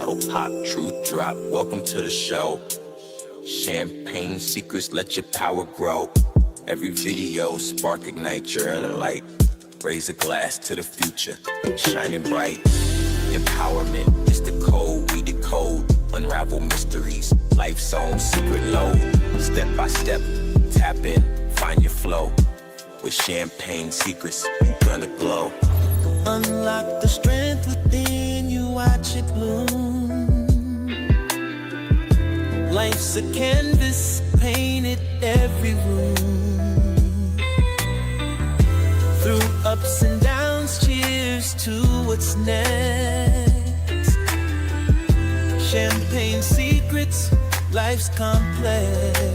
Bottle pop, truth drop, welcome to the show. Champagne secrets, let your power grow. Every video, spark, ignite your inner light. Raise a glass to the future, shining bright. Empowerment is the code we decode. Unravel mysteries, life's own secret load. Step by step, tap in, find your flow. With champagne secrets, you're gonna glow. Unlock the strength within you, watch it bloom. Life's a canvas, painted every room. Through ups and downs, cheers to what's next. Champagne secrets, life's complex.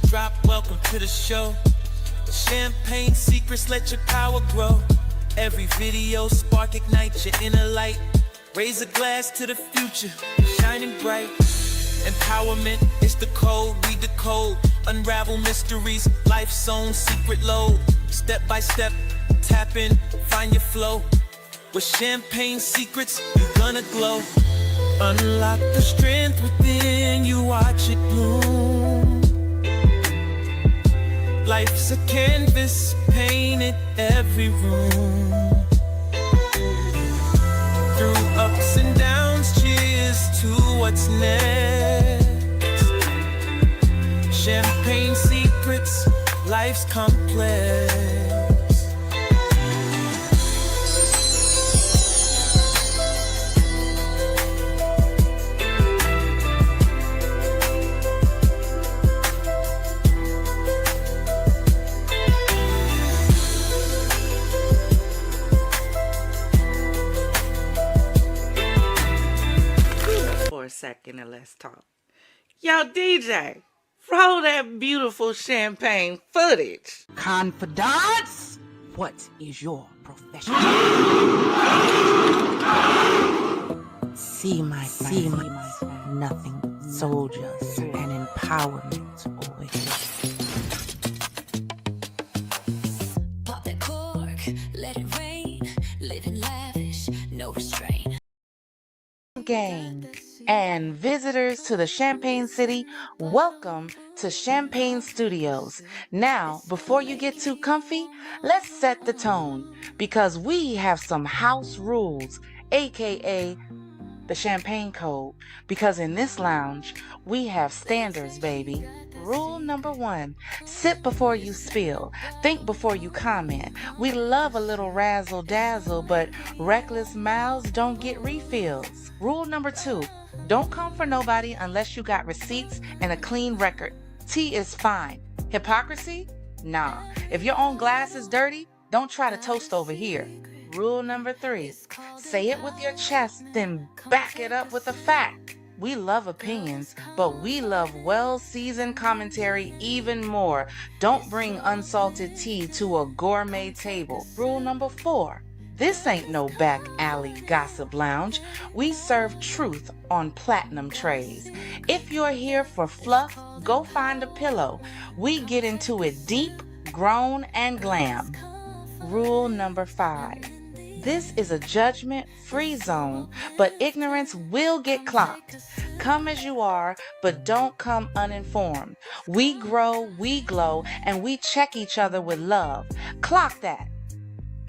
Drop, welcome to the show. Champagne secrets, let your power grow. Every video, spark, ignite your inner light. Raise a glass to the future, shining bright. Empowerment is the code we decode. Unravel mysteries, life's own secret load. Step by step, tap in, find your flow. With champagne secrets, you're gonna glow. Unlock the strength within you, watch it bloom. Life's a canvas, painted every room. Through ups and downs, cheers to what's next. Champagne secrets, life's complex. 2nd and let's talk. Yo, DJ, roll that beautiful champagne footage. Confidants, what is your profession? See my friends, nothing but soldiers and empowerment over here. Pop that cork, let it rain, living lavish, no restraint. Gang and visitors to the Champagne City, welcome to Champagne Studios. Now, before you get too comfy, let's set the tone because we have some house rules, aka the Champagne Code, because in this lounge, we have standards, baby. Rule number 1, sip before you spill, think before you comment. We love a little razzle dazzle, but reckless mouths don't get refills. Rule number 2, don't come for nobody unless you got receipts and a clean record. Tea is fine. Hypocrisy? Nah. If your own glass is dirty, don't try to toast over here. Rule number 3, say it with your chest, then back it up with a fact. We love opinions, but we love well-seasoned commentary even more. Don't bring unsalted tea to a gourmet table. Rule number 4, this ain't no back alley gossip lounge. We serve truth on platinum trays. If you're here for fluff, go find a pillow. We get into it deep, grown, and glam. Rule number 5, this is a judgment-free zone, but ignorance will get clocked. Come as you are, but don't come uninformed. We grow, we glow, and we check each other with love. Clock that.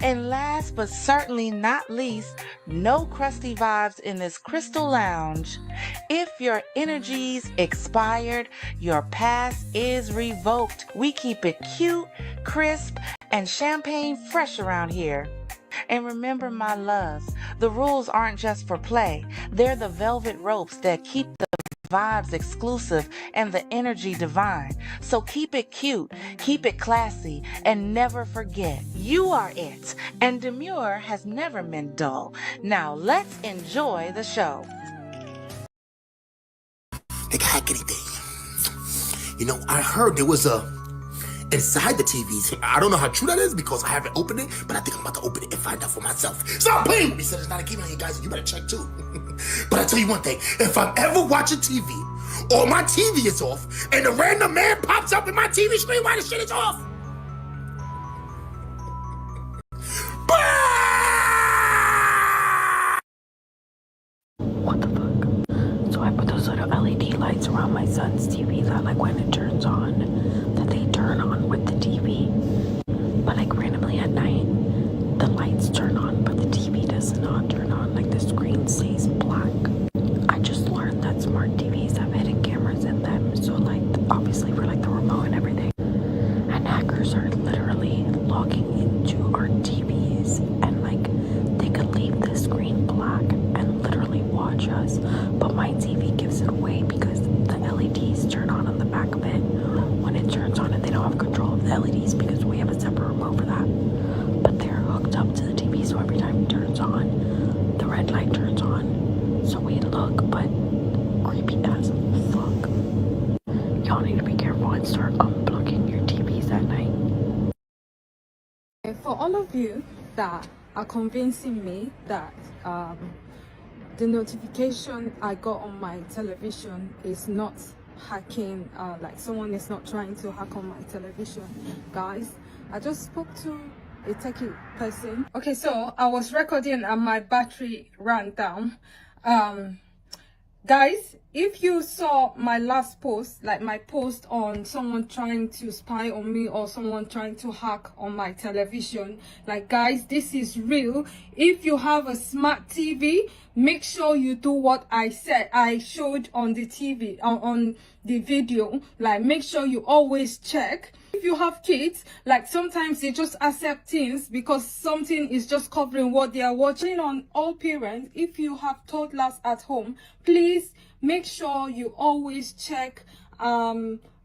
And last but certainly not least, no crusty vibes in this crystal lounge. If your energy's expired, your pass is revoked. We keep it cute, crisp, and champagne fresh around here. And remember, my loves, the rules aren't just for play. They're the velvet ropes that keep the vibes exclusive and the energy divine. So keep it cute, keep it classy, and never forget, you are it. And demure has never meant dull. Now let's enjoy the show. anything. You know, I heard there was a inside the TVs. I don't know how true that is because I haven't opened it, but I think I'm about to open it and find out for myself. Stop playing with me. Said it's not a game on here, guys. You better check too. But I tell you one thing: if I'm ever watching TV, or my TV is off, and a random man pops up in my TV screen while the shit is off. What the fuck? So I put those little LED lights around my son's TV that like when it turns on, that they turn on with the TV. But like randomly at night, the lights turn on, but the TV does not turn on. Like the screen stays black. I just learned that smart TVs have hidden cameras in them. So like obviously for like the remote and everything. And hackers are literally logging into our TVs and like they could leave the screen black and literally watch us. But my TV gives it away because the LEDs turn on the back of it when it turns on, and they don't have control of the LEDs because we have a separate remote for that. But they're hooked up to the TV, so every time it turns on, the red light turns on. So we look, but creepy as fuck. Y'all need to be careful and start unplugging your TVs at night. For all of you that are convincing me that the notification I got on my television is not hacking, like someone is not trying to hack on my television, guys, I just spoke to a techie person. Okay, so I was recording and my battery ran down. Guys, if you saw my last post, like my post on someone trying to spy on me or someone trying to hack on my television, like guys, this is real. If you have a smart TV, make sure you do what I said, I showed on the TV, on the video. Like make sure you always check. If you have kids, like sometimes they just accept things because something is just covering what they are watching. On all parents, if you have toddlers at home, please make sure you always check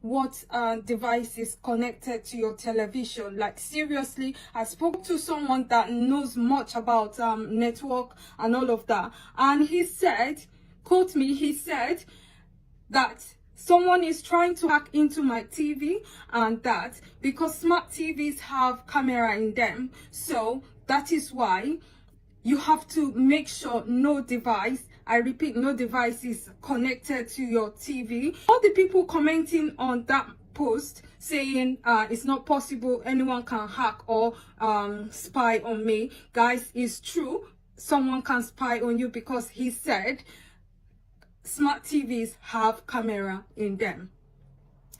what device is connected to your television. Like seriously, I spoke to someone that knows much about network and all of that, and he said, quote me, he said that someone is trying to hack into my TV, and that because smart TVs have camera in them, so that is why you have to make sure no device, I repeat, no device is connected to your TV. All the people commenting on that post saying it's not possible anyone can hack or spy on me, guys, it's true. Someone can spy on you because he said smart TVs have camera in them.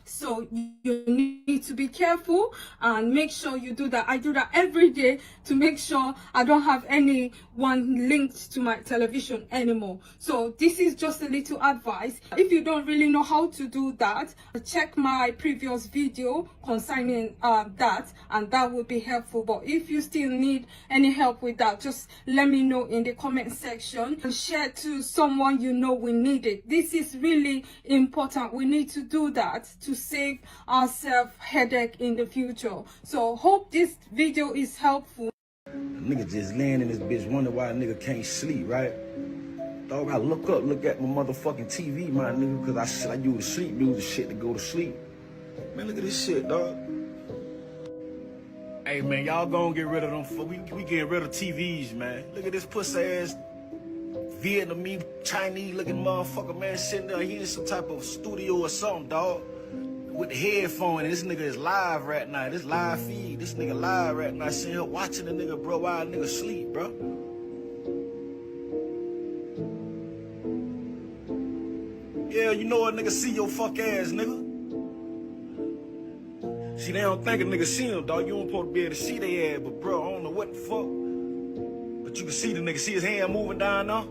So you need to be careful and make sure you do that. I do that every day to make sure I don't have anyone linked to my television anymore. So this is just a little advice. If you don't really know how to do that, check my previous video concerning that, and that would be helpful. But if you still need any help with that, just let me know in the comment section and share to someone you know we need it. This is really important. We need to do that to save ourselves headache in the future. So hope this video is helpful. Nigga just laying in this bitch wonder why a nigga can't sleep, right? Dog, I look up, look at my motherfucking TV, my nigga, cause I use the sleep music shit to go to sleep. Man, look at this shit, dog. Hey man, y'all gonna get rid of them. We getting rid of TVs, man. Look at this pussy ass Vietnamese, Chinese looking motherfucker, man, sitting there. He in some type of studio or something, dog. With the headphone, and this nigga is live right now. This live feed, this nigga live right now. Sitting here watching the nigga, bro, while a nigga sleep, bro. Yeah, you know what, nigga, see your fuck ass, nigga. See, they don't think a nigga see him, dog. You don't supposed to be able to see their ass, but bro, I don't know what the fuck. But you can see the nigga, see his hand moving down now?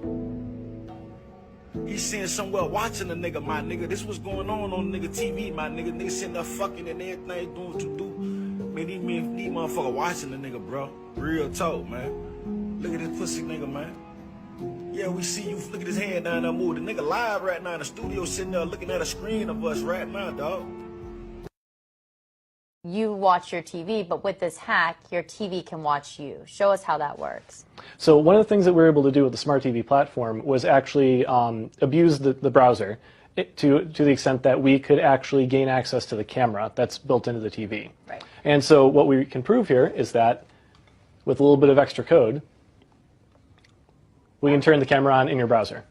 He's sitting somewhere watching the nigga, my nigga. This what's going on the nigga TV, my nigga. Nigga sitting there fucking and everything, doing what you do. Man, these motherfucker watching the nigga, bro. Real talk, man. Look at this pussy nigga, man. Yeah, we see you. Look at his hand down there moving. The nigga live right now in the studio, sitting there looking at a screen of us right now, dog. You watch your TV, but with this hack, your TV can watch you. Show us how that works. So one of the things that we were able to do with the Smart TV platform was actually abuse the browser to the extent that we could actually gain access to the camera that's built into the TV. Right. And so what we can prove here is that with a little bit of extra code, we can turn the camera on in your browser.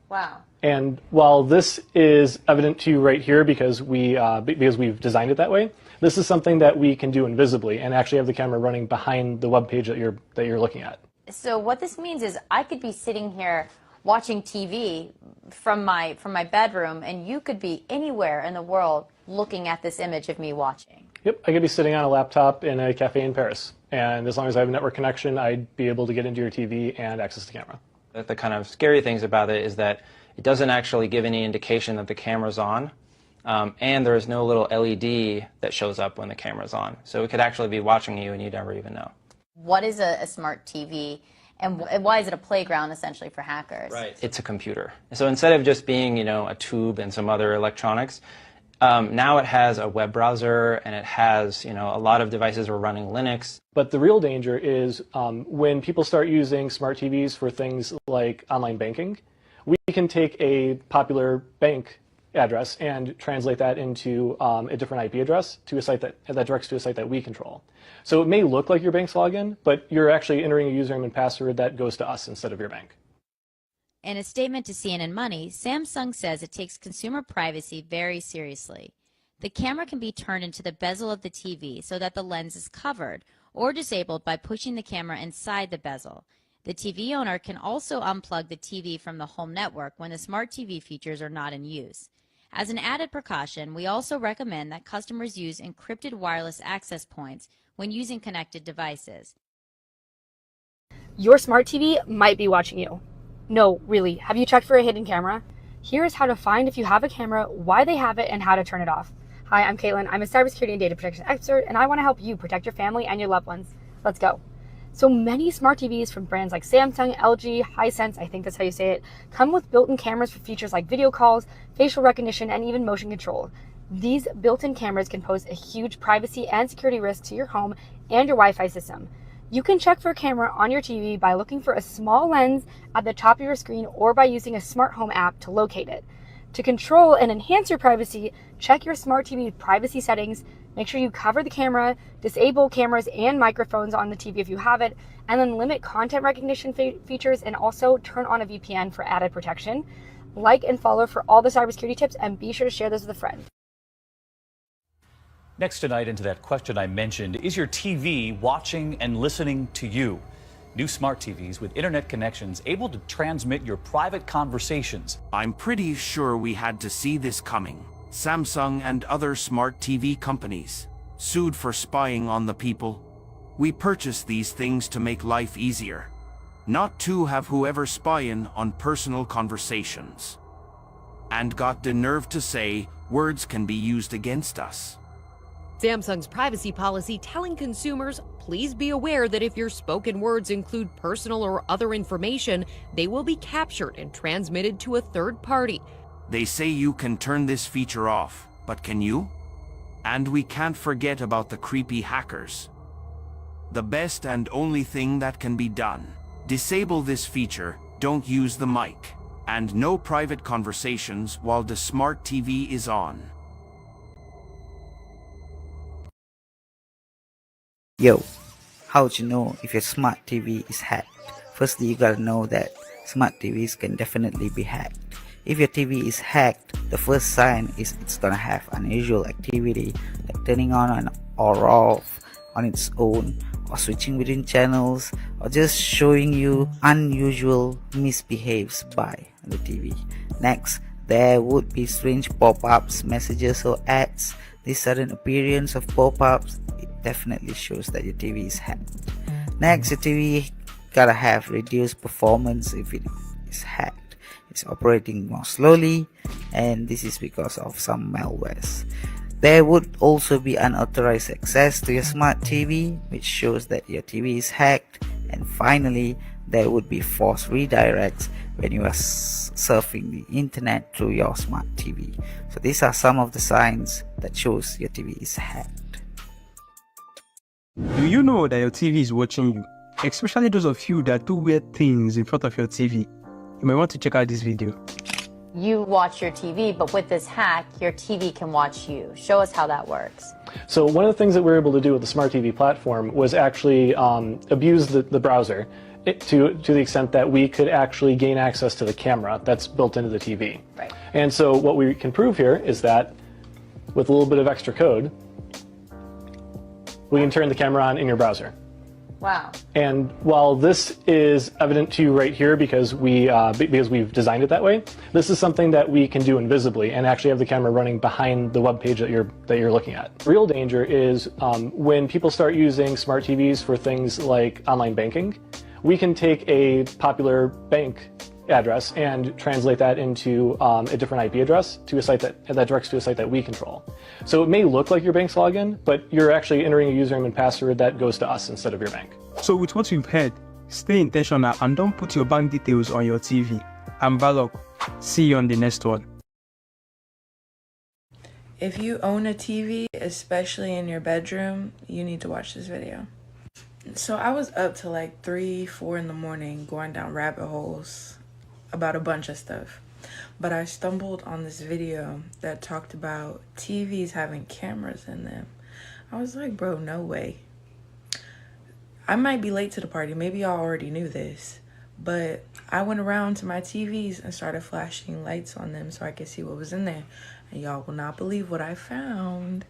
Wow. And while this is evident to you right here because we've designed it that way, this is something that we can do invisibly and actually have the camera running behind the web page that you're looking at. So what this means is I could be sitting here watching TV from my bedroom, and you could be anywhere in the world looking at this image of me watching. Yep, I could be sitting on a laptop in a cafe in Paris, and as long as I have a network connection, I'd be able to get into your TV and access the camera. The kind of scary things about it is that it doesn't actually give any indication that the camera's on, and there's no little LED that shows up when the camera's on. So it could actually be watching you and you never even know. What is a smart TV, and why is it a playground essentially for hackers? Right. It's a computer. So instead of just being, a tube and some other electronics, now it has a web browser and it has, a lot of devices are running Linux. But the real danger is when people start using smart TVs for things like online banking, we can take a popular bank address and translate that into a different IP address to a site that directs to a site that we control. So it may look like your bank's login, but you're actually entering a username and password that goes to us instead of your bank. In a statement to CNN Money, Samsung says it takes consumer privacy very seriously. The camera can be turned into the bezel of the TV so that the lens is covered or disabled by pushing the camera inside the bezel. The TV owner can also unplug the TV from the home network when the smart TV features are not in use. As an added precaution, we also recommend that customers use encrypted wireless access points when using connected devices. Your smart TV might be watching you. No, really, have you checked for a hidden camera? Here's how to find if you have a camera, why they have it, and how to turn it off. Hi, I'm Caitlin. I'm a cybersecurity and data protection expert, and I want to help you protect your family and your loved ones. Let's go. So many smart TVs from brands like Samsung, LG, Hisense, I think that's how you say it, come with built-in cameras for features like video calls, facial recognition, and even motion control. These built-in cameras can pose a huge privacy and security risk to your home and your Wi-Fi system. You can check for a camera on your TV by looking for a small lens at the top of your screen or by using a smart home app to locate it. To control and enhance your privacy, check your smart TV privacy settings, make sure you cover the camera, disable cameras and microphones on the TV if you have it, and then limit content recognition features and also turn on a VPN for added protection. Like and follow for all the cybersecurity tips and be sure to share this with a friend. Next tonight, into that question I mentioned, is your TV watching and listening to you? New smart TVs with internet connections able to transmit your private conversations. I'm pretty sure we had to see this coming. Samsung and other smart TV companies sued for spying on the people. We purchased these things to make life easier, not to have whoever spying on personal conversations. And got the nerve to say words can be used against us. Samsung's privacy policy telling consumers, please be aware that if your spoken words include personal or other information, they will be captured and transmitted to a third party. They say you can turn this feature off, but can you? And we can't forget about the creepy hackers. The best and only thing that can be done: disable this feature, don't use the mic, and no private conversations while the smart TV is on. Yo, how'd you know if your smart TV is hacked? Firstly, you gotta know that smart TVs can definitely be hacked. If your TV is hacked, the first sign is it's gonna have unusual activity like turning on or off on its own, or switching between channels, or just showing you unusual misbehaves by the TV. Next, there would be strange pop-ups, messages or ads. This sudden appearance of pop-ups, it definitely shows that your TV is hacked. Next, your TV gotta have reduced performance if it is hacked. It's operating more slowly, and this is because of some malwares. There would also be unauthorized access to your smart TV, which shows that your TV is hacked. And finally, there would be forced redirects when you are surfing the internet through your smart TV. So these are some of the signs that shows your TV is hacked. Do you know that your TV is watching you? Especially those of you that do weird things in front of your TV. You might want to check out this video. you watch your TV, but with this hack, your TV can watch you. Show us how that works. So one of the things that we were able to do with the Smart TV platform was actually abuse the browser to the extent that we could actually gain access to the camera that's built into the TV. Right. And so what we can prove here is that with a little bit of extra code, we can turn the camera on in your browser. Wow. And while this is evident to you right here because we've designed it that way, this is something that we can do invisibly and actually have the camera running behind the web page that you're looking at. Real danger is when people start using smart TVs for things like online banking. We can take a popular bank address and translate that into a different IP address to a site that directs to a site that we control. So it may look like your bank's login, but you're actually entering a username and password that goes to us instead of your bank. So with what you've heard, stay intentional and don't put your bank details on your TV. I'm Balok. See you on the next one. If you own a TV, especially in your bedroom, you need to watch this video. So I was up till like 3, 4 in the morning going down rabbit holes about a bunch of stuff. But I stumbled on this video that talked about TVs having cameras in them. I was like, bro, no way. I might be late to the party. Maybe y'all already knew this. But I went around to my TVs and started flashing lights on them so I could see what was in there. And y'all will not believe what I found.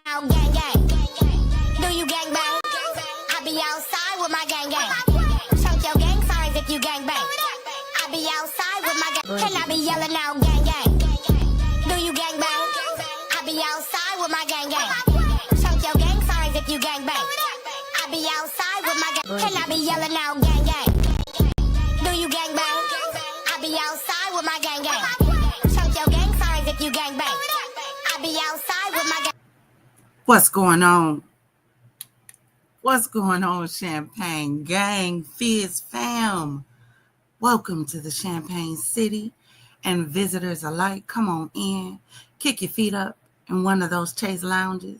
Gang, gang. Do you gang bang? I be outside with my gang gang. Chunk your gang signs if you gang bang. I be outside with my gang. And I be yelling out gang gang. Do you gang bang? I be outside with my gang gang. Chunk your gang signs if you gang bang. I be outside with my gang. And I be yelling out gang gang. Do you gang bang? I be outside with my gang gang. Chunk your gang signs if you gang bang. I be outside with my gang. What's going on? What's going on, Champagne Gang, FizzFam? Welcome to the Champagne City and visitors alike. Come on in, kick your feet up in one of those Chase lounges.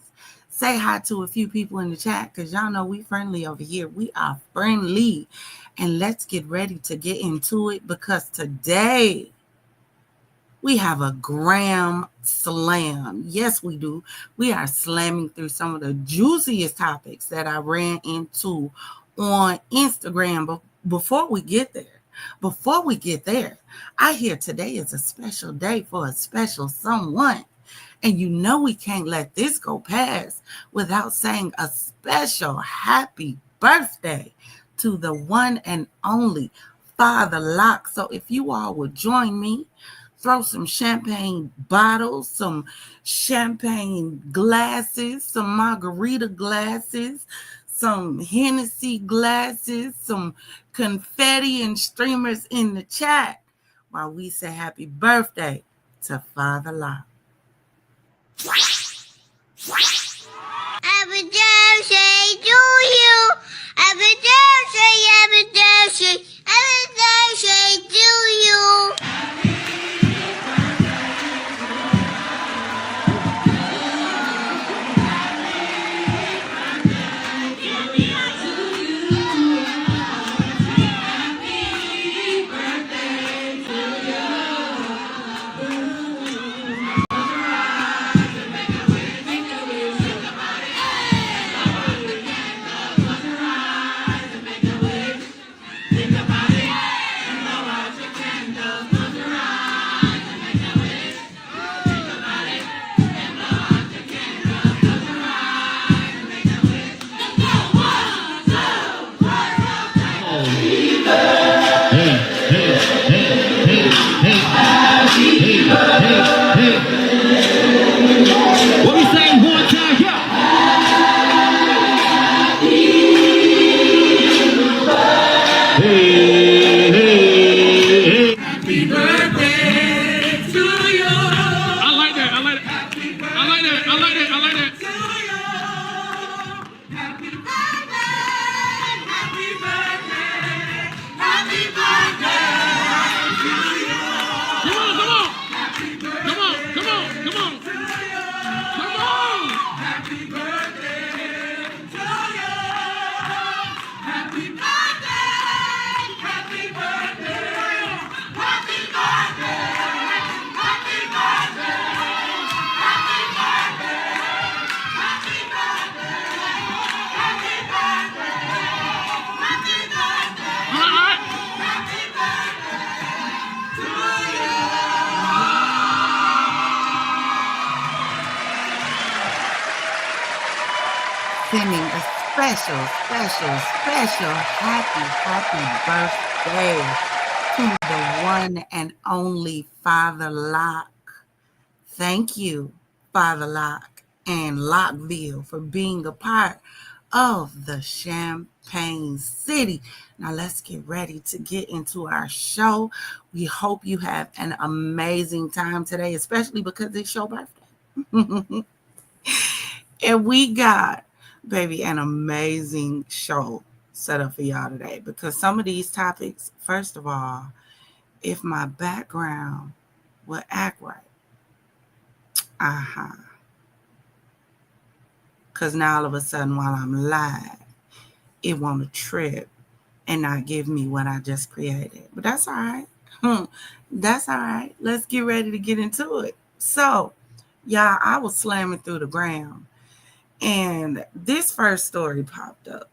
Say hi to a few people in the chat because y'all know we friendly over here. We are friendly. And let's get ready to get into it because today we have a gram slam. Yes, we do. We are slamming through some of the juiciest topics that I ran into on Instagram. But before we get there, I hear today is a special day for a special someone. And you know we can't let this go past without saying a special happy birthday to the one and only Father Locke. So if you all would join me, throw some champagne bottles, some champagne glasses, some margarita glasses, some Hennessy glasses, some confetti and streamers in the chat while we say happy birthday to Father Locke. Happy birthday to you. Happy birthday, happy birthday, happy birthday to you. Think about sending a special happy birthday to the one and only Father Locke. Thank you, Father Locke and Lockville, for being a part of the Champagne City. Now let's get ready to get into our show. We hope you have an amazing time today, especially because it's your birthday. And we got, baby, an amazing show set up for y'all today, because some of these topics, first of all, if my background will act right, because now all of a sudden while I'm live, it want to trip and not give me what I just created. But that's all right. That's all right. Let's get ready to get into it. So, y'all, I was slamming through the ground, and this first story popped up.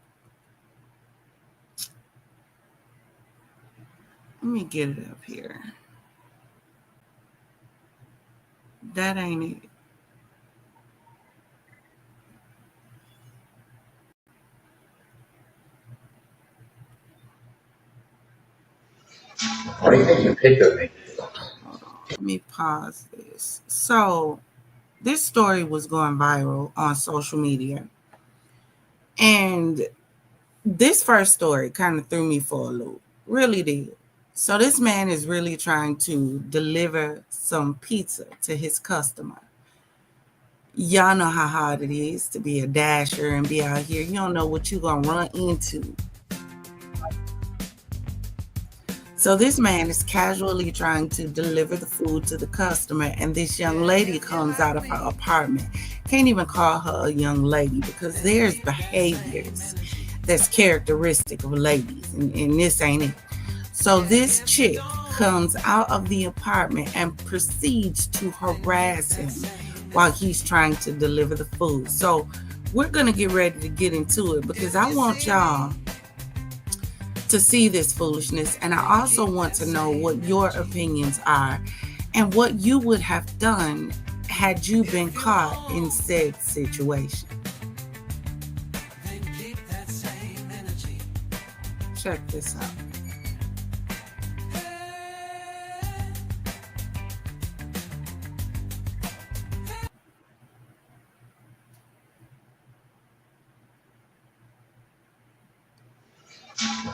Let me get it up here. That ain't it. What do you think you picked of me? Let me pause this. So, this story was going viral on social media. And this first story kind of threw me for a loop. Really did. So this man is really trying to deliver some pizza to his customer. Y'all know how hard it is to be a dasher and be out here. You don't know what you're going to run into. So this man is casually trying to deliver the food to the customer, and this young lady comes out of her apartment. Can't even call her a young lady, because there's behaviors that's characteristic of ladies, and this ain't it. So this chick comes out of the apartment and proceeds to harass him while he's trying to deliver the food. So we're going to get ready to get into it, because I want y'all to see this foolishness, and I also want to know what your opinions are and what you would have done had you been caught in said situation. Check this out.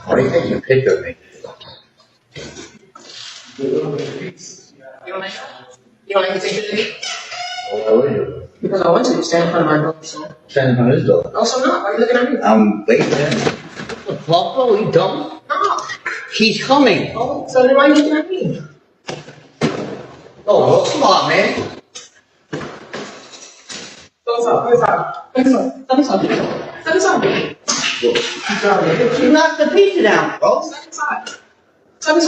What do you think you picked of me? You don't like to take it today? Why would you? Because I want to. Stand in front of my door, so. Stand in front of his door. No, so not. Why are you looking at me? I'm waiting. What the fuck, bro? You dumb? No. He's coming. Oh, so then why are you looking at me? Oh, well, come on, man. What's up? Step inside. You knocked the pizza down, bro. Step inside. Come on.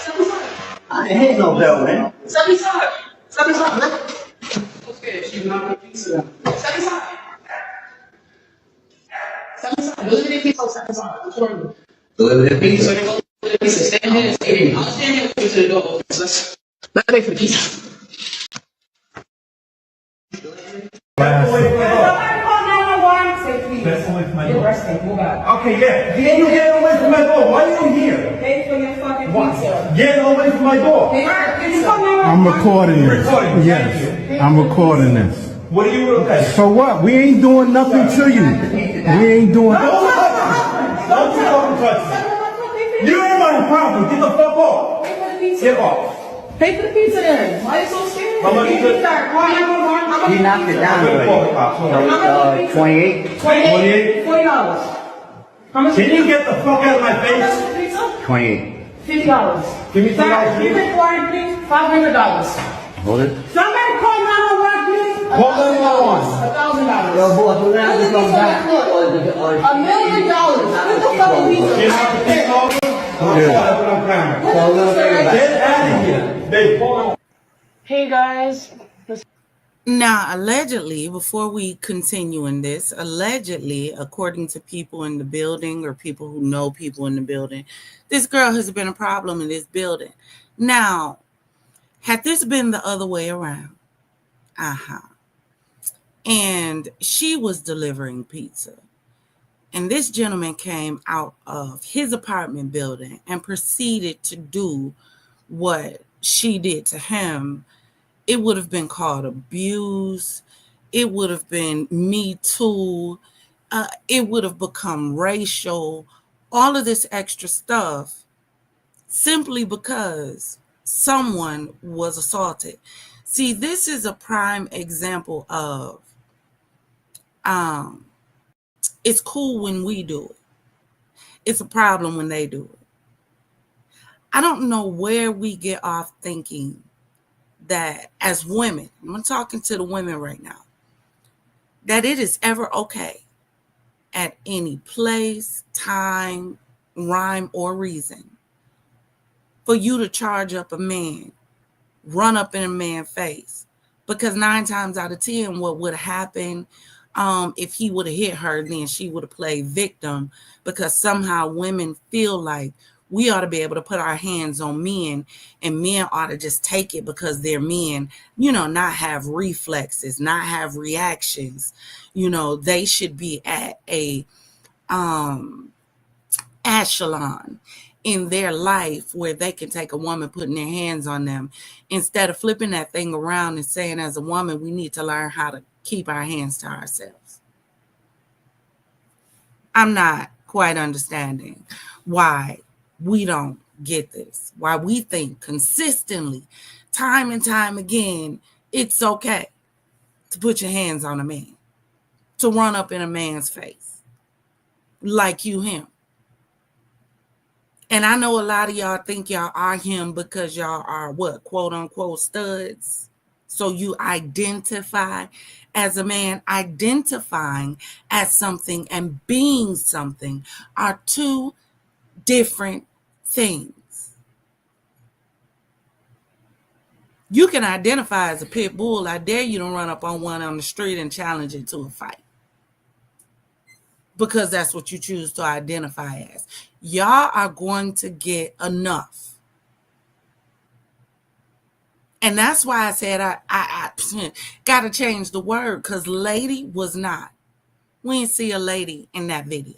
Step inside. I ain't hit no bell, man. Step inside, man. Okay, she knocked the pizza down. Step inside. Deliver the pizza. Step inside. What's wrong with you? Deliver the pizza. Deliver the pizza. Stand here. I'll stand here with you to the door. Let's wait for the pizza. Okay, yeah. You get away from my door. Why are you here? Pay for your fucking pizza. Get away from my door. I'm recording this. Yes, I'm recording this. What are you recording? So what? We ain't doing nothing to you. We ain't doing. Don't fucking touch me. You ain't my problem. Get the fuck off. Get off. Pay for the pizza then. Why are you so scared? How much is it? He knocked it down already. 28? $40. How much? Can you get the fuck out of my How much face? is the pizza? 28. $50. Give me $10. Give me 40, please. $500. Hold it. Somebody call 911, please. Call 911. $1,000. Yo, boy, we're gonna have to come back. $1 million. What the fuck is You knocked the pizza over? Get out of here. Babe, hold on. Hey guys. Now, allegedly, before we continue in this, allegedly, according to people in the building or people who know people in the building, this girl has been a problem in this building. Now, had this been the other way around, and she was delivering pizza. And this gentleman came out of his apartment building and proceeded to do what she did to him. It would have been called abuse. It would have been Me Too. It would have become racial, all of this extra stuff, simply because someone was assaulted. See, this is a prime example of it's cool when we do it. It's a problem when they do it. I don't know where we get off thinking that as women, I'm talking to the women right now, that it is ever okay at any place, time, rhyme, or reason for you to charge up a man, run up in a man's face. Because 9 times out of 10, what would have happened if he would have hit her, then she would have played victim, because somehow women feel like we ought to be able to put our hands on men, and men ought to just take it because they're men, not have reflexes, not have reactions. They should be at a echelon in their life where they can take a woman putting their hands on them, instead of flipping that thing around and saying, as a woman, we need to learn how to keep our hands to ourselves. I'm not quite understanding why we don't get this, why we think consistently, time and time again, it's okay to put your hands on a man, to run up in a man's face like you him. And I know a lot of y'all think y'all are him because y'all are what, quote unquote studs. So you identify as a man. Identifying as something and being something are two different things. You can identify as a pit bull. I dare you to run up on one on the street and challenge it to a fight, because that's what you choose to identify as. Y'all are going to get enough. And that's why I said I got to change the word, because lady was not. We didn't see a lady in that video.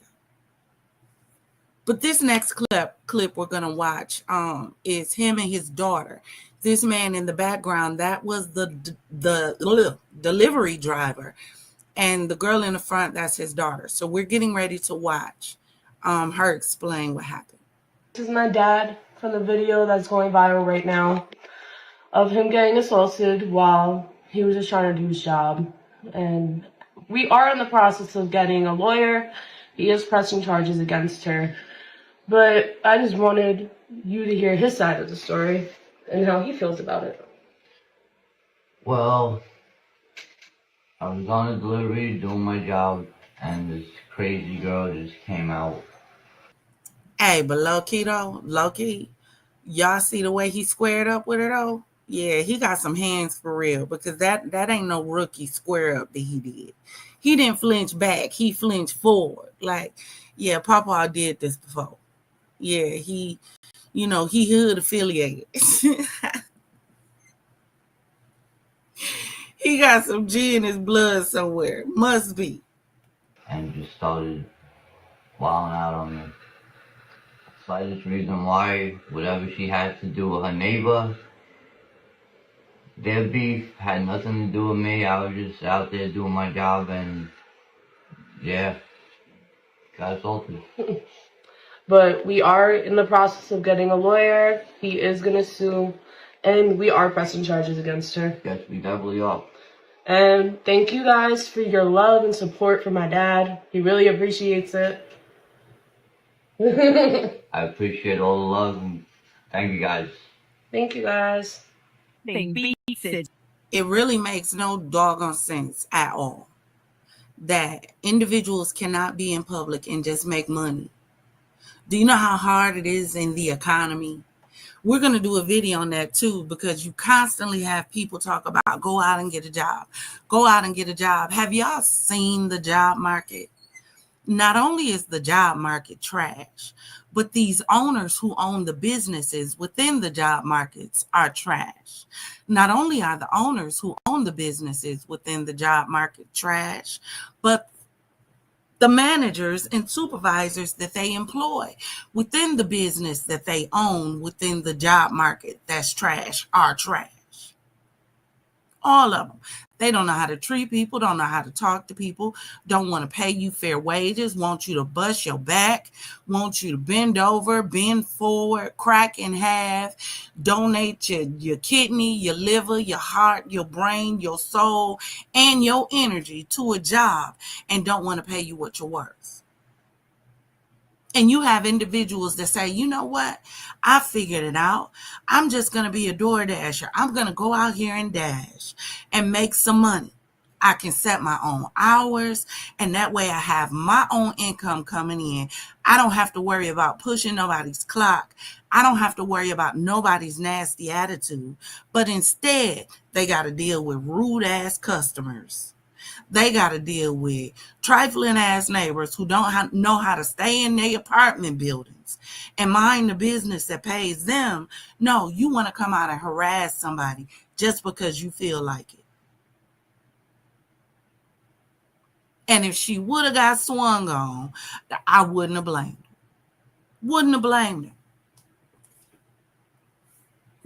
But this next clip we're going to watch is him and his daughter. This man in the background, that was the delivery driver. And the girl in the front, that's his daughter. So we're getting ready to watch her explain what happened. This is my dad from the video that's going viral right now of him getting assaulted while he was just trying to do his job. And we are in the process of getting a lawyer. He is pressing charges against her. But I just wanted you to hear his side of the story and how he feels about it. Well, I was on a delivery doing my job, and this crazy girl just came out. Hey, but low-key though, low-key, y'all see the way he squared up with her though? Yeah, he got some hands for real, because that ain't no rookie square up that he did. He didn't flinch back. He flinched forward. Like, yeah, Papa did this before. Yeah, he hood affiliated. He got some G in his blood somewhere. Must be. And just started wilding out on me. Slightest reason why, whatever she had to do with her neighbor, their beef had nothing to do with me. I was just out there doing my job, and yeah, got assaulted. But we are in the process of getting a lawyer. He is going to sue, and we are pressing charges against her. Yes, we definitely are. And thank you guys for your love and support for my dad. He really appreciates it. I appreciate all the love, and thank you guys. Thank you guys. It really makes no doggone sense at all that individuals cannot be in public and just make money. Do you know how hard it is in the economy? We're going to do a video on that too, because you constantly have people talk about go out and get a job. Go out and get a job. Have y'all seen the job market? Not only is the job market trash, but these owners who own the businesses within the job markets are trash. Not only are the owners who own the businesses within the job market trash, but the managers and supervisors that they employ within the business that they own within the job market that's trash are trash. All of them. They don't know how to treat people, don't know how to talk to people, don't want to pay you fair wages, want you to bust your back, want you to bend over, bend forward, crack in half, donate your kidney, your liver, your heart, your brain, your soul, and your energy to a job and don't want to pay you what you're worth. And you have individuals that say, you know what? I figured it out. I'm just going to be a door dasher. I'm going to go out here and dash and make some money. I can set my own hours, and that way I have my own income coming in. I don't have to worry about pushing nobody's clock. I don't have to worry about nobody's nasty attitude. But instead, they got to deal with rude-ass customers. They got to deal with trifling ass neighbors who don't know how to stay in their apartment buildings and mind the business that pays them. No, you want to come out and harass somebody just because you feel like it. And if she would have got swung on, I wouldn't have blamed her. Wouldn't have blamed her.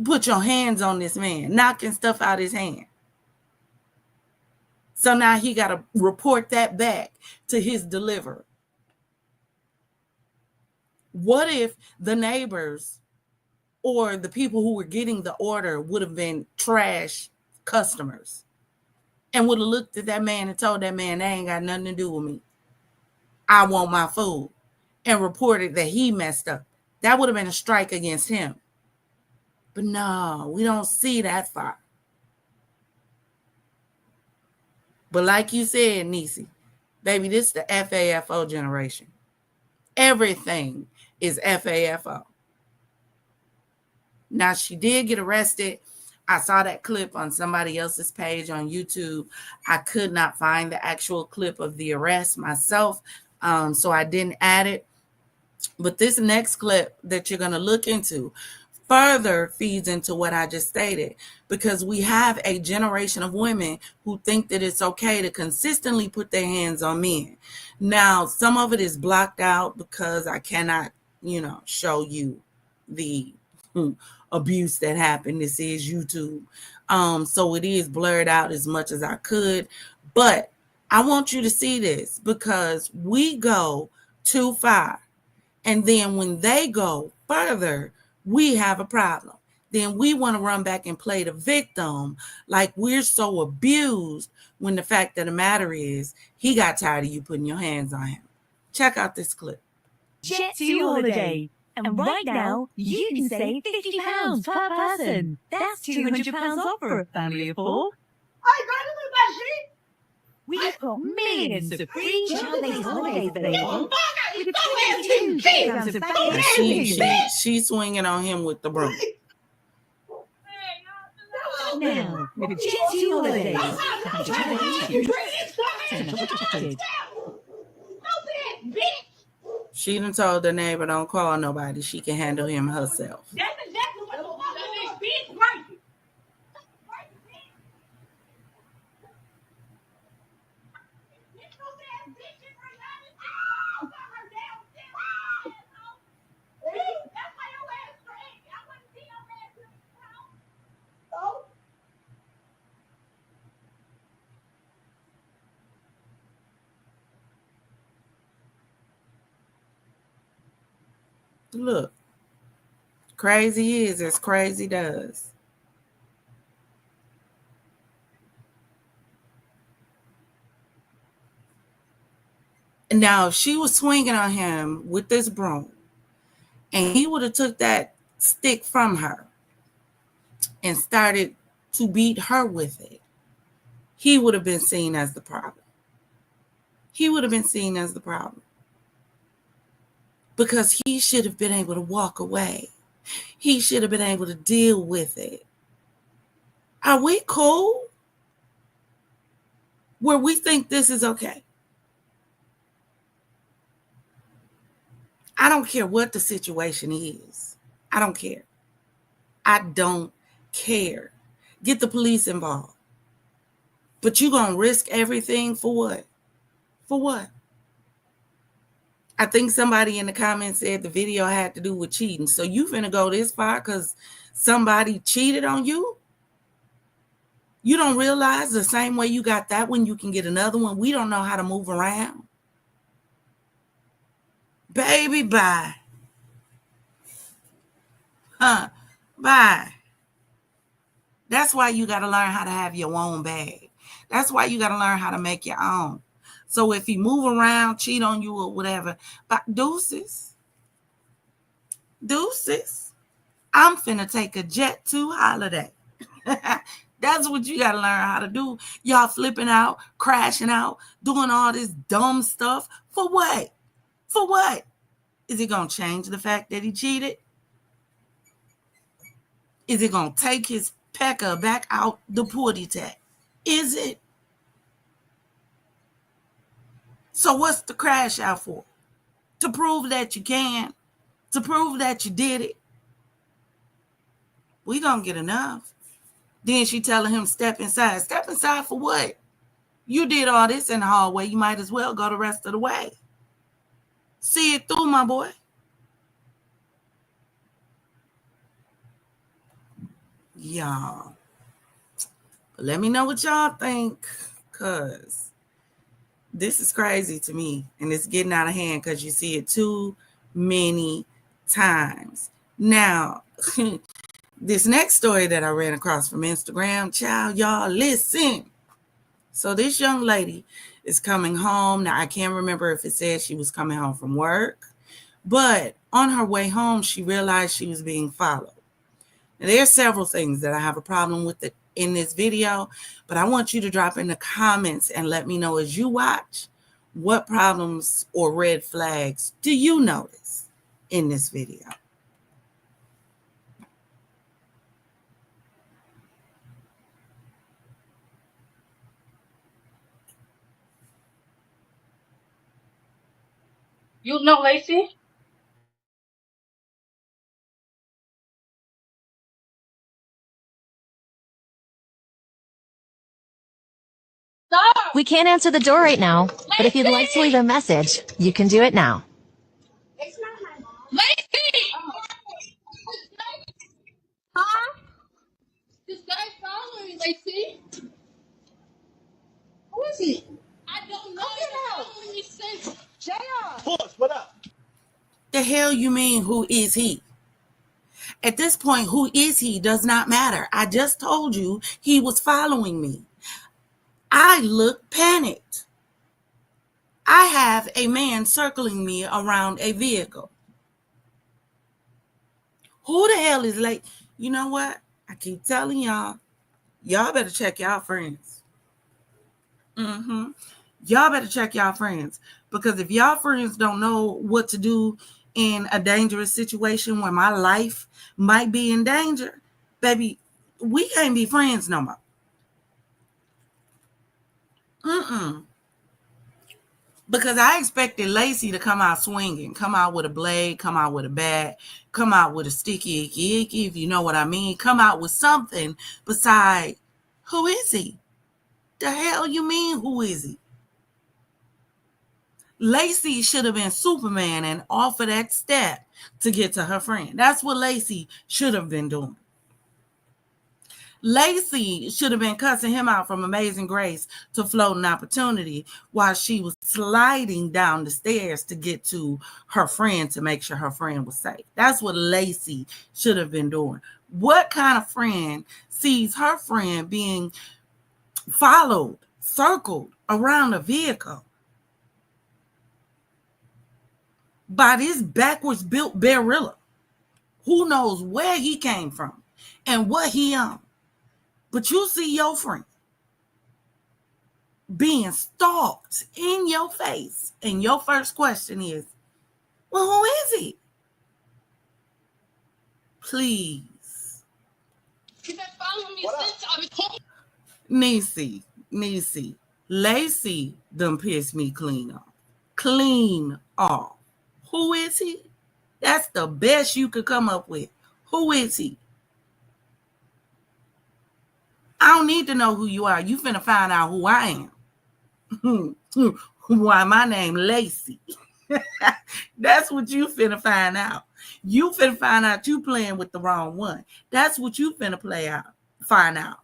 Put your hands on this man, knocking stuff out his hand. So now he got to report that back to his deliverer. What if the neighbors or the people who were getting the order would have been trash customers and would have looked at that man and told that man, they ain't got nothing to do with me. I want my food, and reported that he messed up. That would have been a strike against him. But no, we don't see that far. But like you said, Niecy, baby, this is the FAFO generation. Everything is FAFO. Now, she did get arrested. I saw that clip on somebody else's page on YouTube. I could not find the actual clip of the arrest myself, so I didn't add it. But this next clip that you're going to look into further feeds into what I just stated, because we have a generation of women who think that it's okay to consistently put their hands on men. Now, some of it is blocked out because I cannot, show you the abuse that happened. This is YouTube. So it is blurred out as much as I could. But I want you to see this because we go too far. And then when they go further, we have a problem. Then we want to run back and play the victim like we're so abused, when the fact of the matter is he got tired of you putting your hands on him. Check out this clip. Jet to your holiday. And right now, you can save £50 per person. That's £200 off for a family of 4. We've got millions of free child-based holidays available. With 22 kilograms of value. She's swinging on him with the broom. Now, with Jet to your holidays. She done told the neighbor don't call nobody. She can handle him herself. That's exactly what the bitch right. Look, crazy is as crazy does. Now, if she was swinging on him with this broom and he would have took that stick from her and started to beat her with it, he would have been seen as the problem. He would have been seen as the problem. Because he should have been able to walk away. He should have been able to deal with it. Are we cool? Where we think this is okay? I don't care what the situation is. I don't care. I don't care. Get the police involved. But you gonna risk everything for what? For what? I think somebody in the comments said the video had to do with cheating. So you finna go this far because somebody cheated on you? You don't realize the same way you got that one, you can get another one. We don't know how to move around. Baby, bye. Bye. That's why you got to learn how to have your own bag. That's why you got to learn how to make your own. So if he move around, cheat on you or whatever, but deuces. Deuces. I'm finna take a jet to holiday. That's what you got to learn how to do. Y'all flipping out, crashing out, doing all this dumb stuff. For what? For what? Is it going to change the fact that he cheated? Is it going to take his pecker back out the putty tag? Is it? So what's the crash out for? To prove that you can? To prove that you did it? We gonna get enough. Then she telling him, step inside. Step inside for what? You did all this in the hallway. You might as well go the rest of the way. See it through, my boy. Y'all. But let me know what y'all think, because this is crazy to me. And it's getting out of hand because you see it too many times. Now, this next story that I ran across from Instagram, child, y'all listen. So this young lady is coming home. Now, I can't remember if it said she was coming home from work, but on her way home, she realized she was being followed. Now, there are several things that I have a problem with in this video, but I want you to drop in the comments and let me know as you watch, what problems or red flags do you notice in this video? You know Lacey? We can't answer the door right now, but if you'd like to leave a message, you can do it now. It's not my mom. Lacey! Huh? This guy's following me, Lacey. Who is he? I don't know. He's following me since JR. Pause, what up? The hell you mean, who is he? At this point, who is he does not matter. I just told you he was following me. I look panicked. I have a man circling me around a vehicle. Who the hell is late? You know what? I keep telling y'all, y'all better check y'all friends. Y'all better check y'all friends. Because if y'all friends don't know what to do in a dangerous situation where my life might be in danger, baby, we can't be friends no more. Because I expected Lacey to come out swinging, come out with a blade, come out with a bat, come out with a sticky icky, if you know what I mean. Come out with something beside, who is he? The hell you mean, who is he? Lacey should have been Superman and offer that step to get to her friend. That's what Lacey should have been doing. Lacey should have been cussing him out from Amazing Grace to Floating Opportunity while she was sliding down the stairs to get to her friend to make sure her friend was safe. That's what Lacey should have been doing. What kind of friend sees her friend being followed, circled around a vehicle by this backwards built barilla? Who knows where he came from and what he owned? But you see your friend being stalked in your face, and your first question is, well, who is he? Please. He's been following me since I was home. Niecy, Lacey done pissed me clean off. Clean off. Who is he? That's the best you could come up with. Who is he? I don't need to know who you are. You finna find out who I am. Why my name Lacey. That's what you finna find out. You finna find out you playing with the wrong one. That's what you finna find out.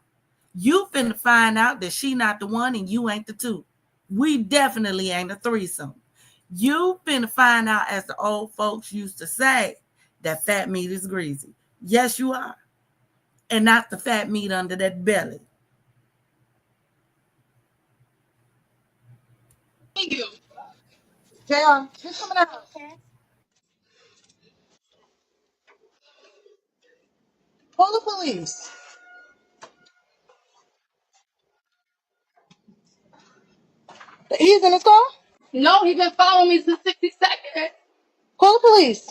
You finna find out that she not the one and you ain't the two. We definitely ain't a threesome. You finna find out, as the old folks used to say, that fat meat is greasy. Yes, you are. And not the fat meat under that belly. Thank you. JR, who's coming out? Call the police. He's in his car? No, he's been following me since 60 seconds. Call the police.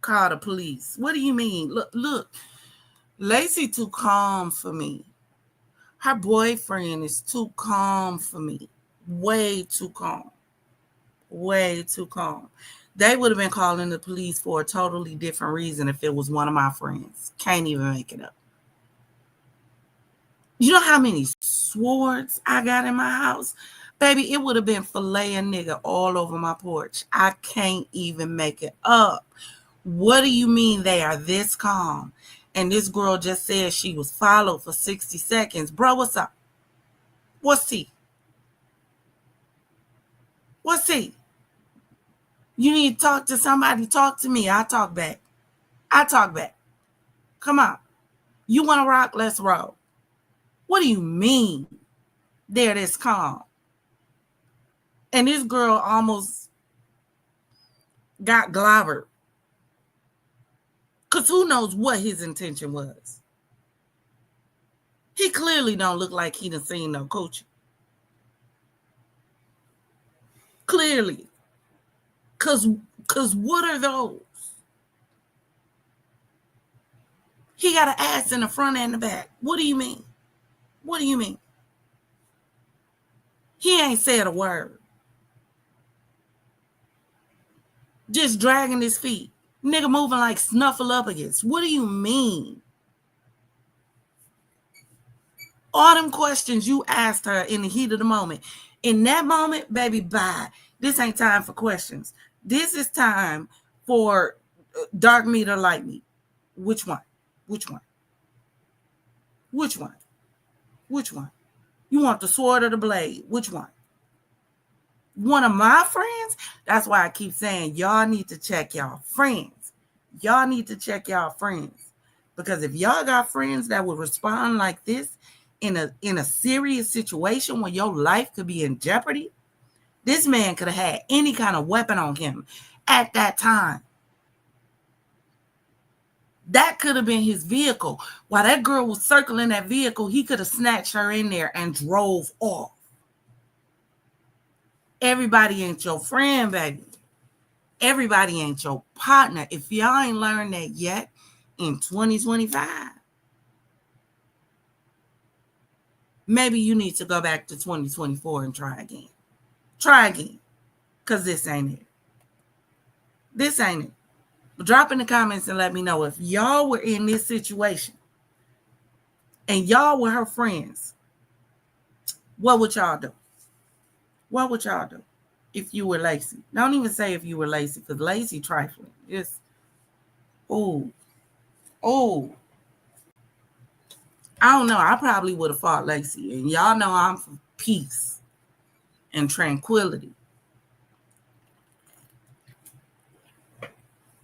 Call the police. What do you mean? Look. Lacey too calm for me. Her boyfriend is too calm for me. Way too calm. Way too calm. They would have been calling the police for a totally different reason if it was one of my friends. Can't even make it up. You know how many swords I got in my house? Baby, it would have been filet a nigga all over my porch. I can't even make it up. What do you mean they are this calm? And this girl just said she was followed for 60 seconds. Bro, what's up? What's he? What's he? You need to talk to somebody. Talk to me. I'll talk back. I'll talk back. Come on. You want to rock? Let's roll. What do you mean they're this calm? And this girl almost got globbered. Because who knows what his intention was. He clearly don't look like he done seen no coaching. Clearly. Because what are those? He got an ass in the front and the back. What do you mean? What do you mean? He ain't said a word. Just dragging his feet. Nigga moving like Snuffleupagus. What do you mean? All them questions you asked her in the heat of the moment. In that moment, baby, bye. This ain't time for questions. This is time for dark meat or light meat. Which one? Which one? Which one? Which one? You want the sword or the blade? Which one? One of my friends? That's why I keep saying y'all need to check y'all friends. Y'all need to check y'all friends. Because if y'all got friends that would respond like this in a serious situation where your life could be in jeopardy, this man could have had any kind of weapon on him at that time. That could have been his vehicle. While that girl was circling that vehicle, he could have snatched her in there and drove off. Everybody ain't your friend, baby. Everybody ain't your partner. If y'all ain't learned that yet in 2025, maybe you need to go back to 2024 and try again. Try again. Because this ain't it. This ain't it. Drop in the comments and let me know if y'all were in this situation and y'all were her friends. What would y'all do? What would y'all do if you were Lacey? Don't even say if you were Lacey, because Lacey trifling. It's, oh. I don't know. I probably would have fought Lacey. And y'all know I'm for peace and tranquility.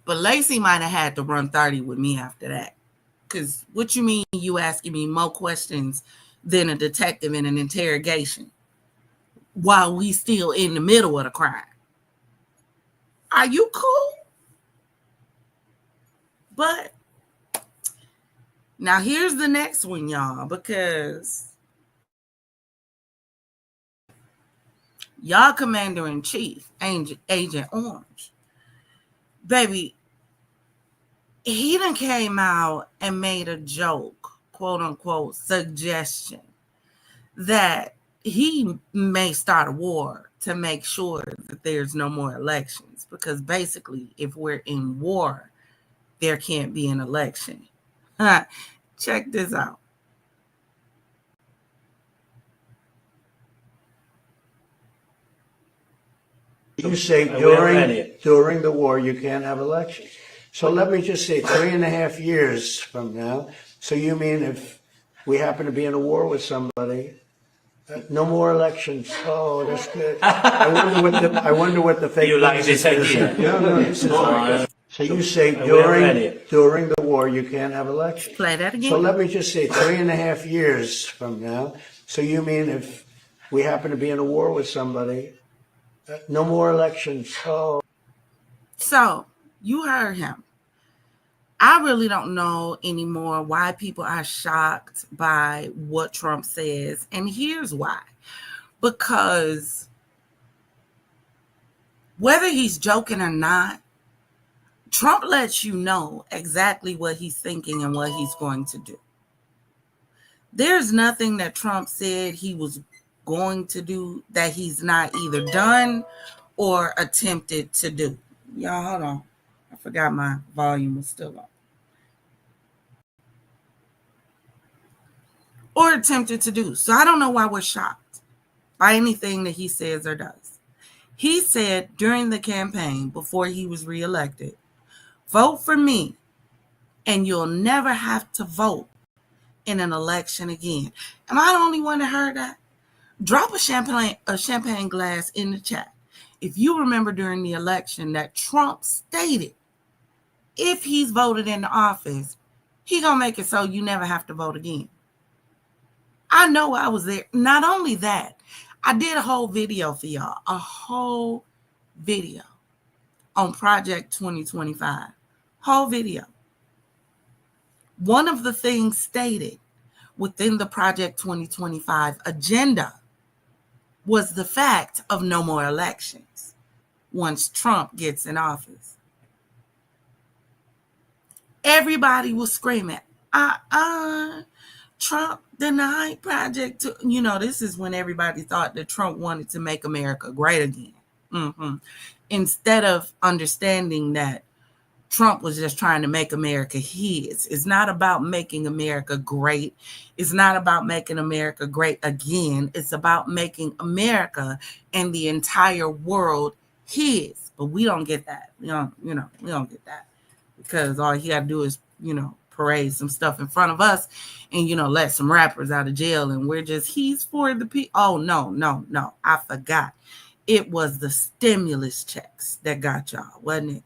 But Lacey might have had to run 30 with me after that. Because what you mean you asking me more questions than a detective in an interrogation while we still in the middle of the crime? Are you cool? But now here's the next one, y'all, because y'all Commander-in-Chief, Agent Orange, baby, he done came out and made a joke, quote unquote, suggestion that he may start a war to make sure that there's no more elections. Because basically, if we're in war, there can't be an election. Check this out. You say during the war you can't have elections. So let me just say 3.5 years from now. So you mean if we happen to be in a war with somebody, no more elections? Oh, that's good. I wonder what the fake. You like this idea? No, this is like, so you say during the war you can't have elections. Play that again. So let me just say 3.5 years from now. So you mean if we happen to be in a war with somebody, no more elections? Oh. So you heard him. I really don't know anymore why people are shocked by what Trump says. And here's why. Because whether he's joking or not, Trump lets you know exactly what he's thinking and what he's going to do. There's nothing that Trump said he was going to do that he's not either done or attempted to do. Y'all, hold on. I forgot my volume was still on. Or attempted to do. So I don't know why we're shocked by anything that he says or does. He said during the campaign before he was reelected, vote for me and you'll never have to vote in an election again. Am I the only one that heard that? Drop a champagne glass in the chat if you remember during the election that Trump stated if he's voted into office, he gonna make it so you never have to vote again. I know I was there. Not only that, I did a whole video for y'all, a whole video on Project 2025, whole video. One of the things stated within the Project 2025 agenda was the fact of no more elections once Trump gets in office. Everybody was screaming, Trump denied Project. This is when everybody thought that Trump wanted to make America great again. Instead of understanding that Trump was just trying to make America his. It's not about making America great. It's not about making America great again. It's about making America and the entire world his. But we don't get that. We don't get that. Because all he got to do is, parade some stuff in front of us and, let some rappers out of jail. And we're just, he's for the people. Oh, no. I forgot. It was the stimulus checks that got y'all, wasn't it?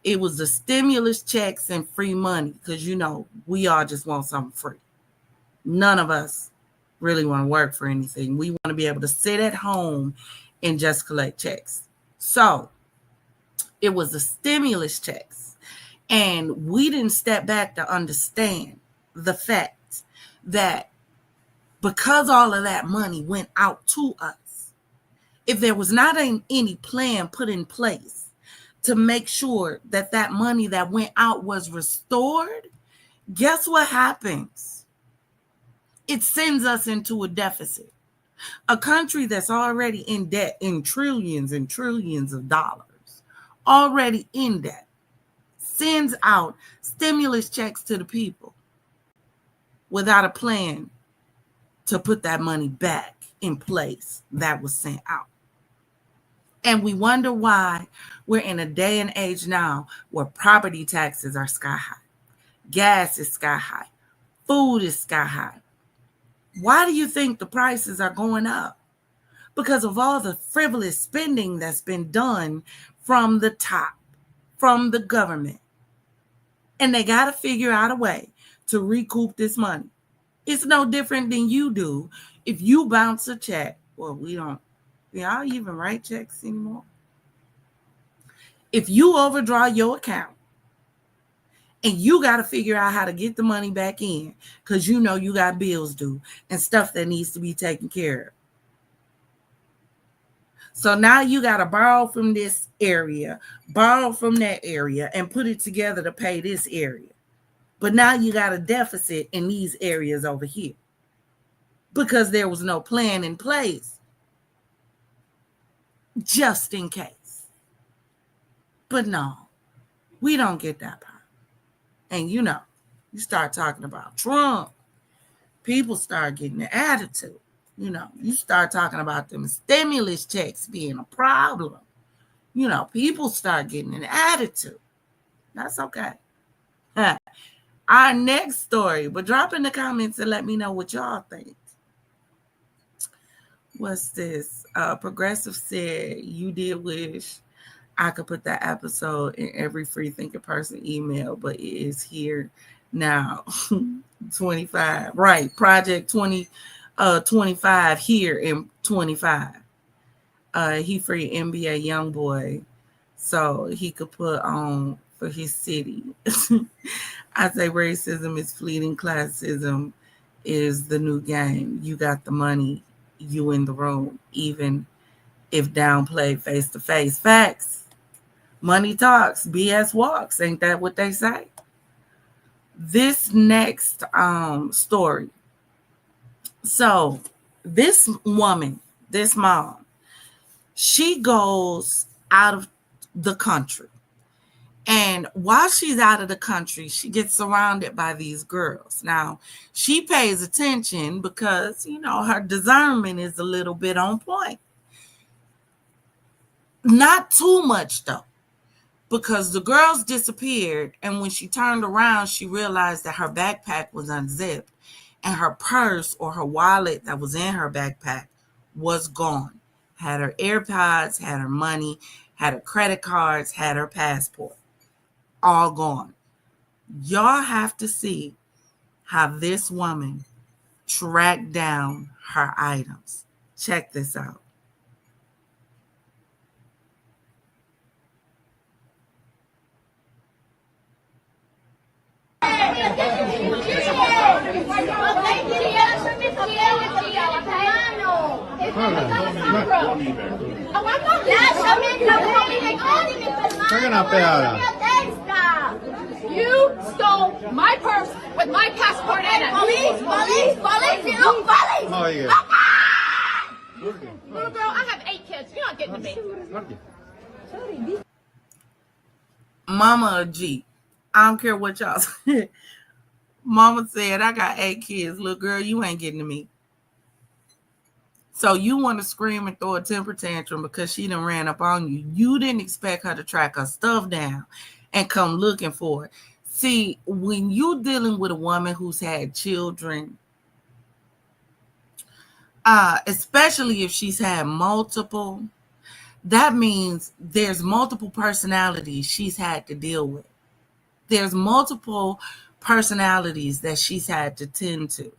It was the stimulus checks and free money because, we all just want something free. None of us really want to work for anything. We want to be able to sit at home and just collect checks. So it was the stimulus checks. And we didn't step back to understand the fact that because all of that money went out to us, if there was not any plan put in place to make sure that that money that went out was restored, guess what happens? It sends us into a deficit. A country that's already in debt in trillions and trillions of dollars, already in debt, sends out stimulus checks to the people without a plan to put that money back in place that was sent out. And we wonder why we're in a day and age now where property taxes are sky high. Gas is sky high. Food is sky high. Why do you think the prices are going up? Because of all the frivolous spending that's been done from the top, from the government. And they got to figure out a way to recoup this money. It's no different than you do if you bounce a check. Well, we don't. Y'all even write checks anymore? If you overdraw your account and you got to figure out how to get the money back in because you got bills due and stuff that needs to be taken care of. So now you got to borrow from this area, borrow from that area, and put it together to pay this area. But now you got a deficit in these areas over here because there was no plan in place. just in case. But no, we don't get that part. And you know, you start talking about Trump, people start getting an attitude. You know, you start talking about them stimulus checks being a problem. You know, people start getting an attitude. That's okay. Our next story, but drop in the comments and let me know what y'all think. What's this? Progressive said, you did wish I could put that episode in every free thinking person email, but it is here now. 25. Right. Project 25 here in 25. He free NBA young boy so he could put on for his city. I say racism is fleeting, classism is the new game. You got the money, you in the room, even if downplayed face to face. Facts. Money talks, BS walks. Ain't that what they say? This next story. So this woman, this mom, she goes out of the country. And while she's out of the country, she gets surrounded by these girls. Now, she pays attention because, you know, her discernment is a little bit on point. Not too much, though, because the girls disappeared. And when she turned around, she realized that her backpack was unzipped and her purse or her wallet that was in her backpack was gone. Had her AirPods, had her money, had her credit cards, had her passport. All gone. Y'all have to see how this woman tracked down her items. Check this out. You stole my purse with my passport in it. Police, you look police. Oh, yeah. Little girl, I have 8 kids. You're not getting to me. Mama a G. I don't care what y'all say. Mama said, I got 8 kids. Little girl, you ain't getting to me. So you want to scream and throw a temper tantrum because she done ran up on you. You didn't expect her to track her stuff down and come looking for it. See, when you're dealing with a woman who's had children, especially if she's had multiple, that means there's multiple personalities she's had to deal with. There's multiple personalities that she's had to tend to.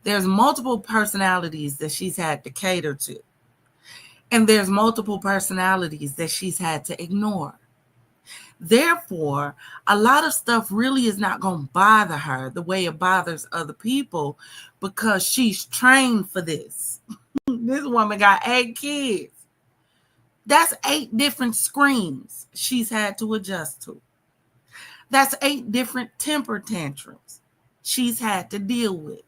There's multiple personalities that she's had to cater to. And there's multiple personalities that she's had to ignore. Therefore, a lot of stuff really is not going to bother her the way it bothers other people because she's trained for this. This woman got 8 kids. That's 8 different screams she's had to adjust to. That's 8 different temper tantrums she's had to deal with.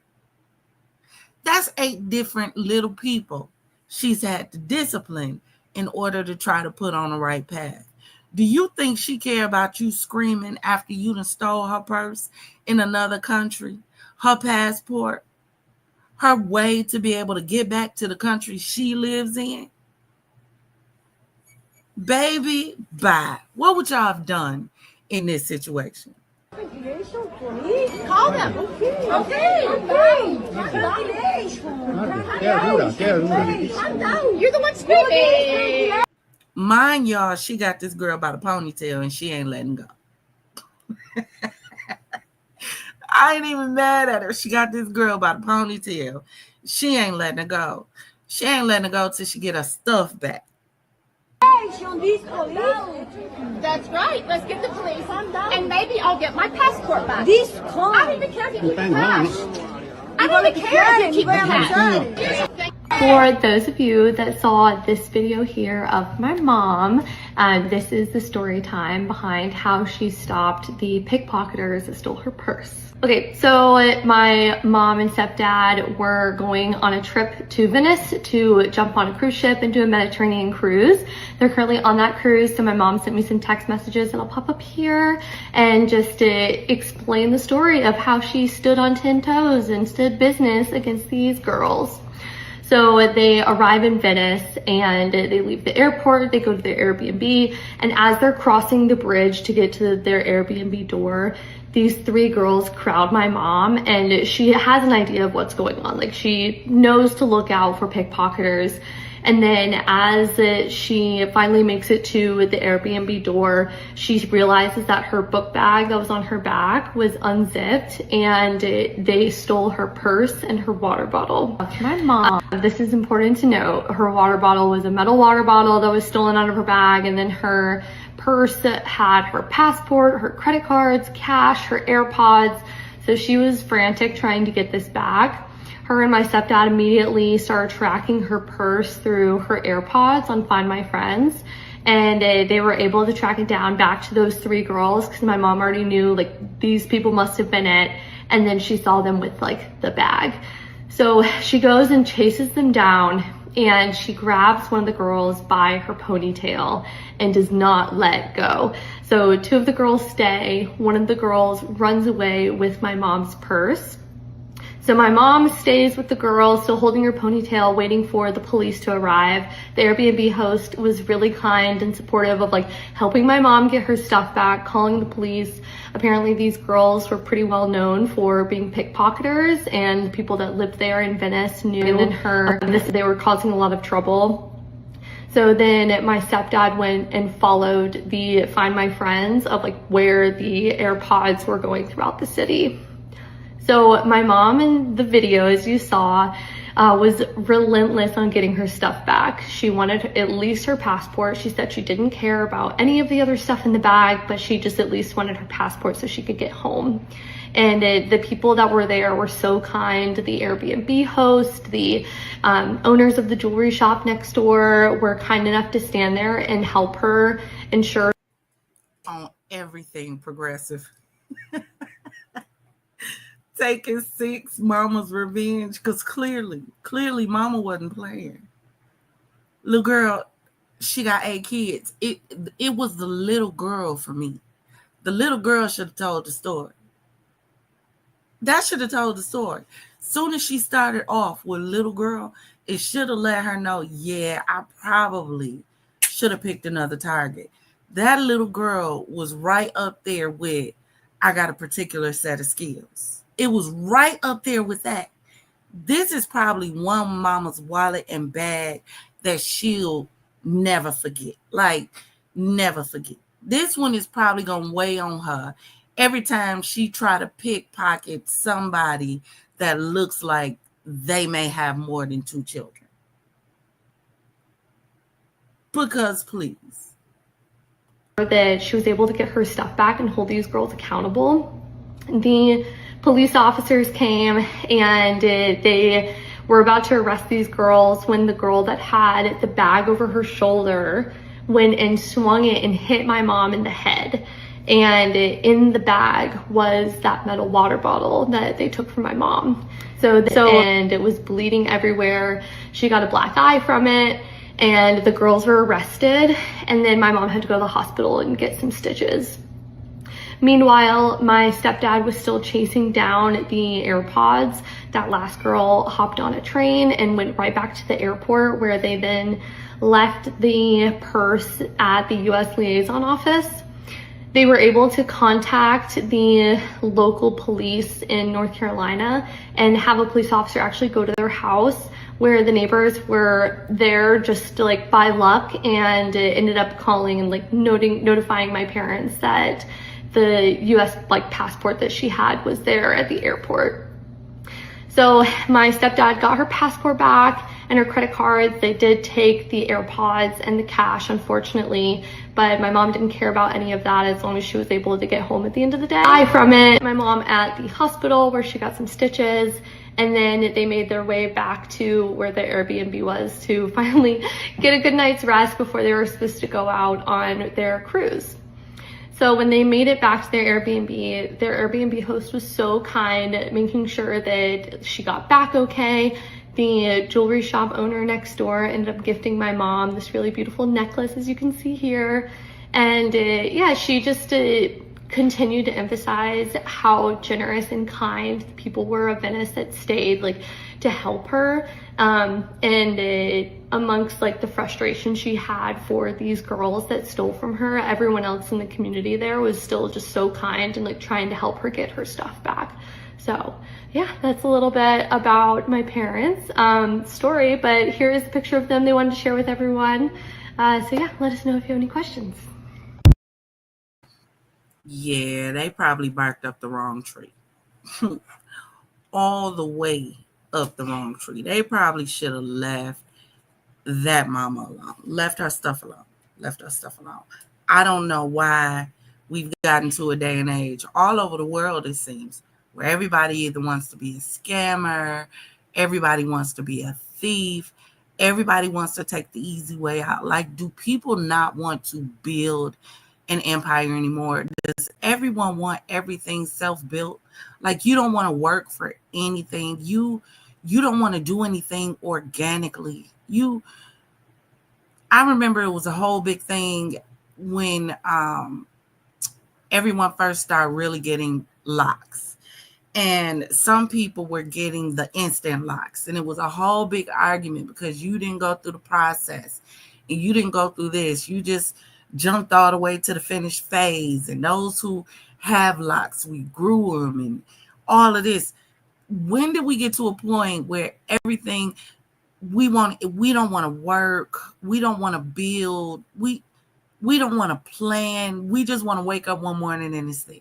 That's 8 different little people she's had to discipline in order to try to put on the right path. Do you think she care about you screaming after you done stole her purse in another country, her passport, her way to be able to get back to the country she lives in? Baby, bye. What would y'all have done in this situation? Call them. Okay. You're the one screaming. Mind y'all, she got this girl by the ponytail and she ain't letting go. I ain't even mad at her. She got this girl by the ponytail. She ain't letting her go. She ain't letting her go till she get her stuff back. That's right. Let's get the police. And maybe I'll get my passport back. I don't even care if you keep the cash. I don't even care if you keep the cash. For those of you that saw this video here of my mom, this is the story time behind how she stopped the pickpocketers that stole her purse. Okay, so my mom and stepdad were going on a trip to Venice to jump on a cruise ship and do a Mediterranean cruise. They're currently on that cruise, so my mom sent me some text messages that I'll pop up here and just to explain the story of how she stood on 10 toes and stood business against these girls. So they arrive in Venice and they leave the airport, they go to their Airbnb, and as they're crossing the bridge to get to their Airbnb door, these 3 girls crowd my mom, and she has an idea of what's going on. Like, she knows to look out for pickpocketers. And then as she finally makes it to the Airbnb door, she realizes that her book bag that was on her back was unzipped, and they stole her purse and her water bottle. My mom, this is important to note, her water bottle was a metal water bottle that was stolen out of her bag, and then her purse had her passport, her credit cards, cash, her AirPods. So she was frantic trying to get this back. Her and my stepdad immediately started tracking her purse through her AirPods on Find My Friends, and they were able to track it down back to those 3 girls because my mom already knew, like, these people must have been it, and then she saw them with, like, the bag. So she goes and chases them down, and she grabs one of the girls by her ponytail and does not let go. So 2 of the girls stay, one of the girls runs away with my mom's purse. So my mom stays with the girl, still holding her ponytail, waiting for the police to arrive. The Airbnb host was really kind and supportive of, like, helping my mom get her stuff back, calling the police. Apparently these girls were pretty well known for being pickpocketers, and the people that lived there in Venice knew they were causing a lot of trouble. So then my stepdad went and followed the Find My Friends of, like, where the AirPods were going throughout the city. So my mom in the video, as you saw, was relentless on getting her stuff back. She wanted at least her passport. She said she didn't care about any of the other stuff in the bag, but she just at least wanted her passport so she could get home. And the people that were there were so kind. The Airbnb host, the owners of the jewelry shop next door were kind enough to stand there and help her ensure on everything progressive. Taking 6 mama's revenge, because clearly mama wasn't playing. Little girl, she got 8 kids. It was the little girl for me. The little girl should have told the story. That should have told the story. Soon as she started off with little girl, it should have let her know, yeah, I probably should have picked another target. That little girl was right up there with, I got a particular set of skills. It was right up there with that. This is probably one mama's wallet and bag that she'll never forget. Like, never forget. This one is probably going to weigh on her every time she try to pickpocket somebody that looks like they may have more than 2 children. Because please. That she was able to get her stuff back and hold these girls accountable. The police officers came and they were about to arrest these girls when the girl that had the bag over her shoulder went and swung it and hit my mom in the head. And in the bag was that metal water bottle that they took from my mom. And it was bleeding everywhere. She got a black eye from it, and the girls were arrested, and then my mom had to go to the hospital and get some stitches. Meanwhile, my stepdad was still chasing down the AirPods. That last girl hopped on a train and went right back to the airport, where they then left the purse at the U.S. liaison office. They were able to contact the local police in North Carolina and have a police officer actually go to their house, where the neighbors were there just like by luck, and ended up calling and like notifying my parents that the U.S. passport that she had was there at the airport. So my stepdad got her passport back and her credit cards. They did take the AirPods and the cash, unfortunately, but my mom didn't care about any of that as long as she was able to get home at the end of the day. From it, my mom at the hospital where she got some stitches, and then they made their way back to where the Airbnb was to finally get a good night's rest before they were supposed to go out on their cruise. So when they made it back to their Airbnb host was so kind, making sure that she got back okay. The jewelry shop owner next door ended up gifting my mom this really beautiful necklace, as you can see here. And yeah, she just continued to emphasize how generous and kind the people were of Venice that stayed, like, to help her. Amongst like the frustration she had for these girls that stole from her, everyone else in the community there was still just so kind and like trying to help her get her stuff back. So yeah, that's a little bit about my parents' story, but here is a picture of them they wanted to share with everyone. So yeah, let us know if you have any questions. Yeah, they probably barked up the wrong tree. All the way up the wrong tree. They probably should have left that mama alone. Left her stuff alone. I don't know why we've gotten to a day and age all over the world, it seems, where everybody either wants to be a scammer, everybody wants to be a thief, everybody wants to take the easy way out. Like, do people not want to build an empire anymore? Does everyone want everything self-built? Like, you don't want to work for anything. You don't want to do anything organically. I remember it was a whole big thing when everyone first started really getting locks. And some people were getting the instant locks. And it was a whole big argument because you didn't go through the process. And you didn't go through this. You just jumped all the way to the finished phase. And those who have locks, we grew them and all of this. When did we get to a point where everything we don't want to work, we don't want to build, we don't want to plan, we just want to wake up one morning and it's there?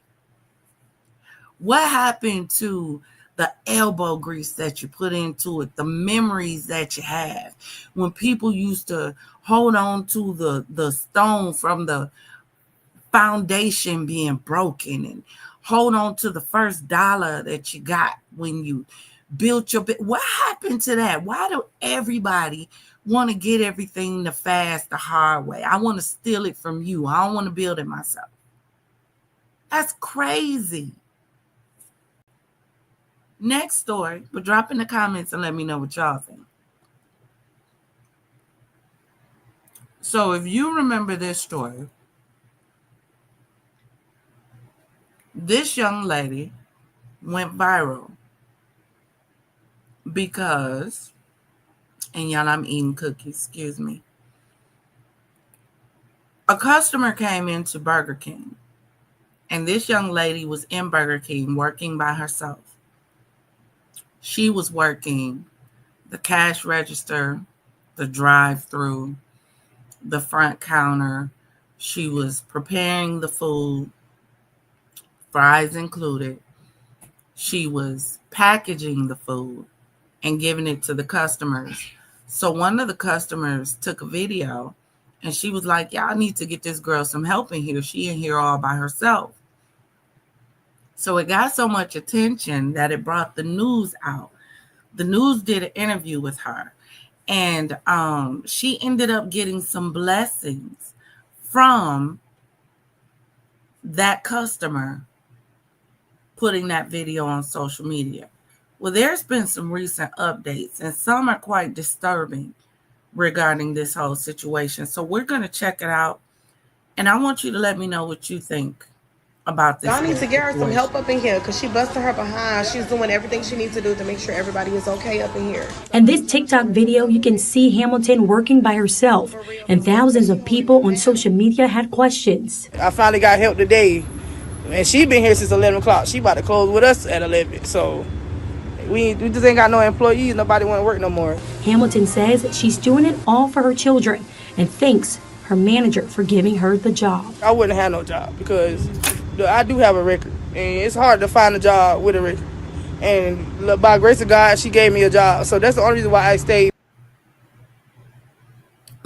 What happened to the elbow grease that you put into it, the memories that you have when people used to hold on to the stone from the foundation being broken and hold on to the first dollar that you got when you built your bit? What happened to that? Why do everybody want to get everything the fast, the hard way? I want to steal it from you. I don't want to build it myself. That's crazy. Next story, but drop in the comments and let me know what y'all think. So if you remember this story, this young lady went viral because, and y'all, I'm eating cookies, excuse me. A customer came into Burger King, and this young lady was in Burger King working by herself. She was working the cash register, the drive-through, the front counter. She was preparing the food, fries included. She was packaging the food and giving it to the customers. So one of the customers took a video and she was like, y'all need to get this girl some help in here. She in here all by herself. So it got so much attention that it brought the news out. The news did an interview with her, and she ended up getting some blessings from that customer putting that video on social media. Well, there's been some recent updates, and some are quite disturbing regarding this whole situation. So we're going to check it out, and I want you to let me know what you think about this. Y'all need to get her some help up in here because she busted her behind. She's doing everything she needs to do to make sure everybody is okay up in here. In this TikTok video, you can see Hamilton working by herself, and thousands of people on social media had questions. I finally got help today, and she been here since 11 o'clock. She about to close with us at 11, so we just ain't got no employees. Nobody want to work no more. Hamilton says she's doing it all for her children and thanks her manager for giving her the job. I wouldn't have no job because I do have a record, and it's hard to find a job with a record. And by grace of God, she gave me a job, so that's the only reason why I stayed.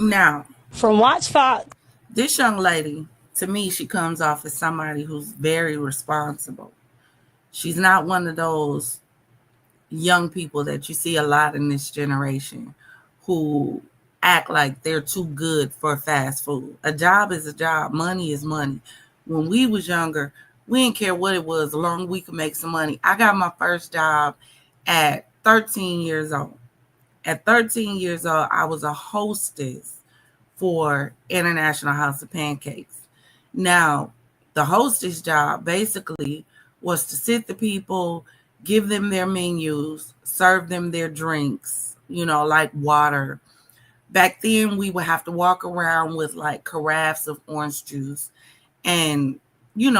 Now, from Watch Fox, this young lady, to me, she comes off as somebody who's very responsible. She's not one of those young people that you see a lot in this generation who act like they're too good for fast food. A job is a job. Money is money. When we was younger, we didn't care what it was, as long as we could make some money. I got my first job at 13 years old. At 13 years old, I was a hostess for International House of Pancakes. Now, the hostess job basically was to sit the people, give them their menus, serve them their drinks, like water. Back then, we would have to walk around with like carafes of orange juice and,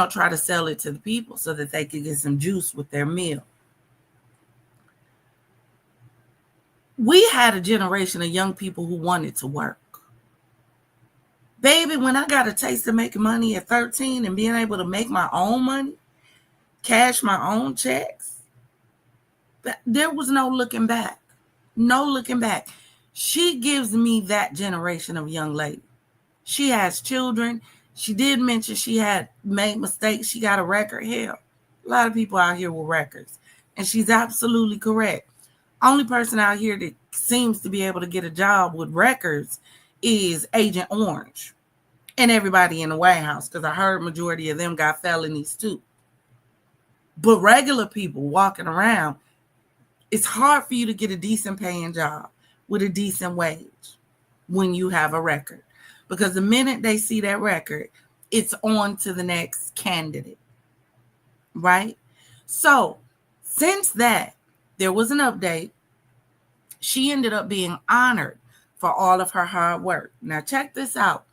try to sell it to the people so that they could get some juice with their meal. We had a generation of young people who wanted to work. Baby, when I got a taste of making money at 13 and being able to make my own money, cash my own checks, there was no looking back. No looking back. She gives me that generation of young lady. She has children. She did mention she had made mistakes. She got a record. Hell, a lot of people out here with records. And she's absolutely correct. Only person out here that seems to be able to get a job with records is Agent Orange and everybody in the White House, because I heard majority of them got felonies too. But regular people walking around, it's hard for you to get a decent paying job with a decent wage when you have a record. Because the minute they see that record, it's on to the next candidate, right? So since that, there was an update. She ended up being honored for all of her hard work. Now check this out.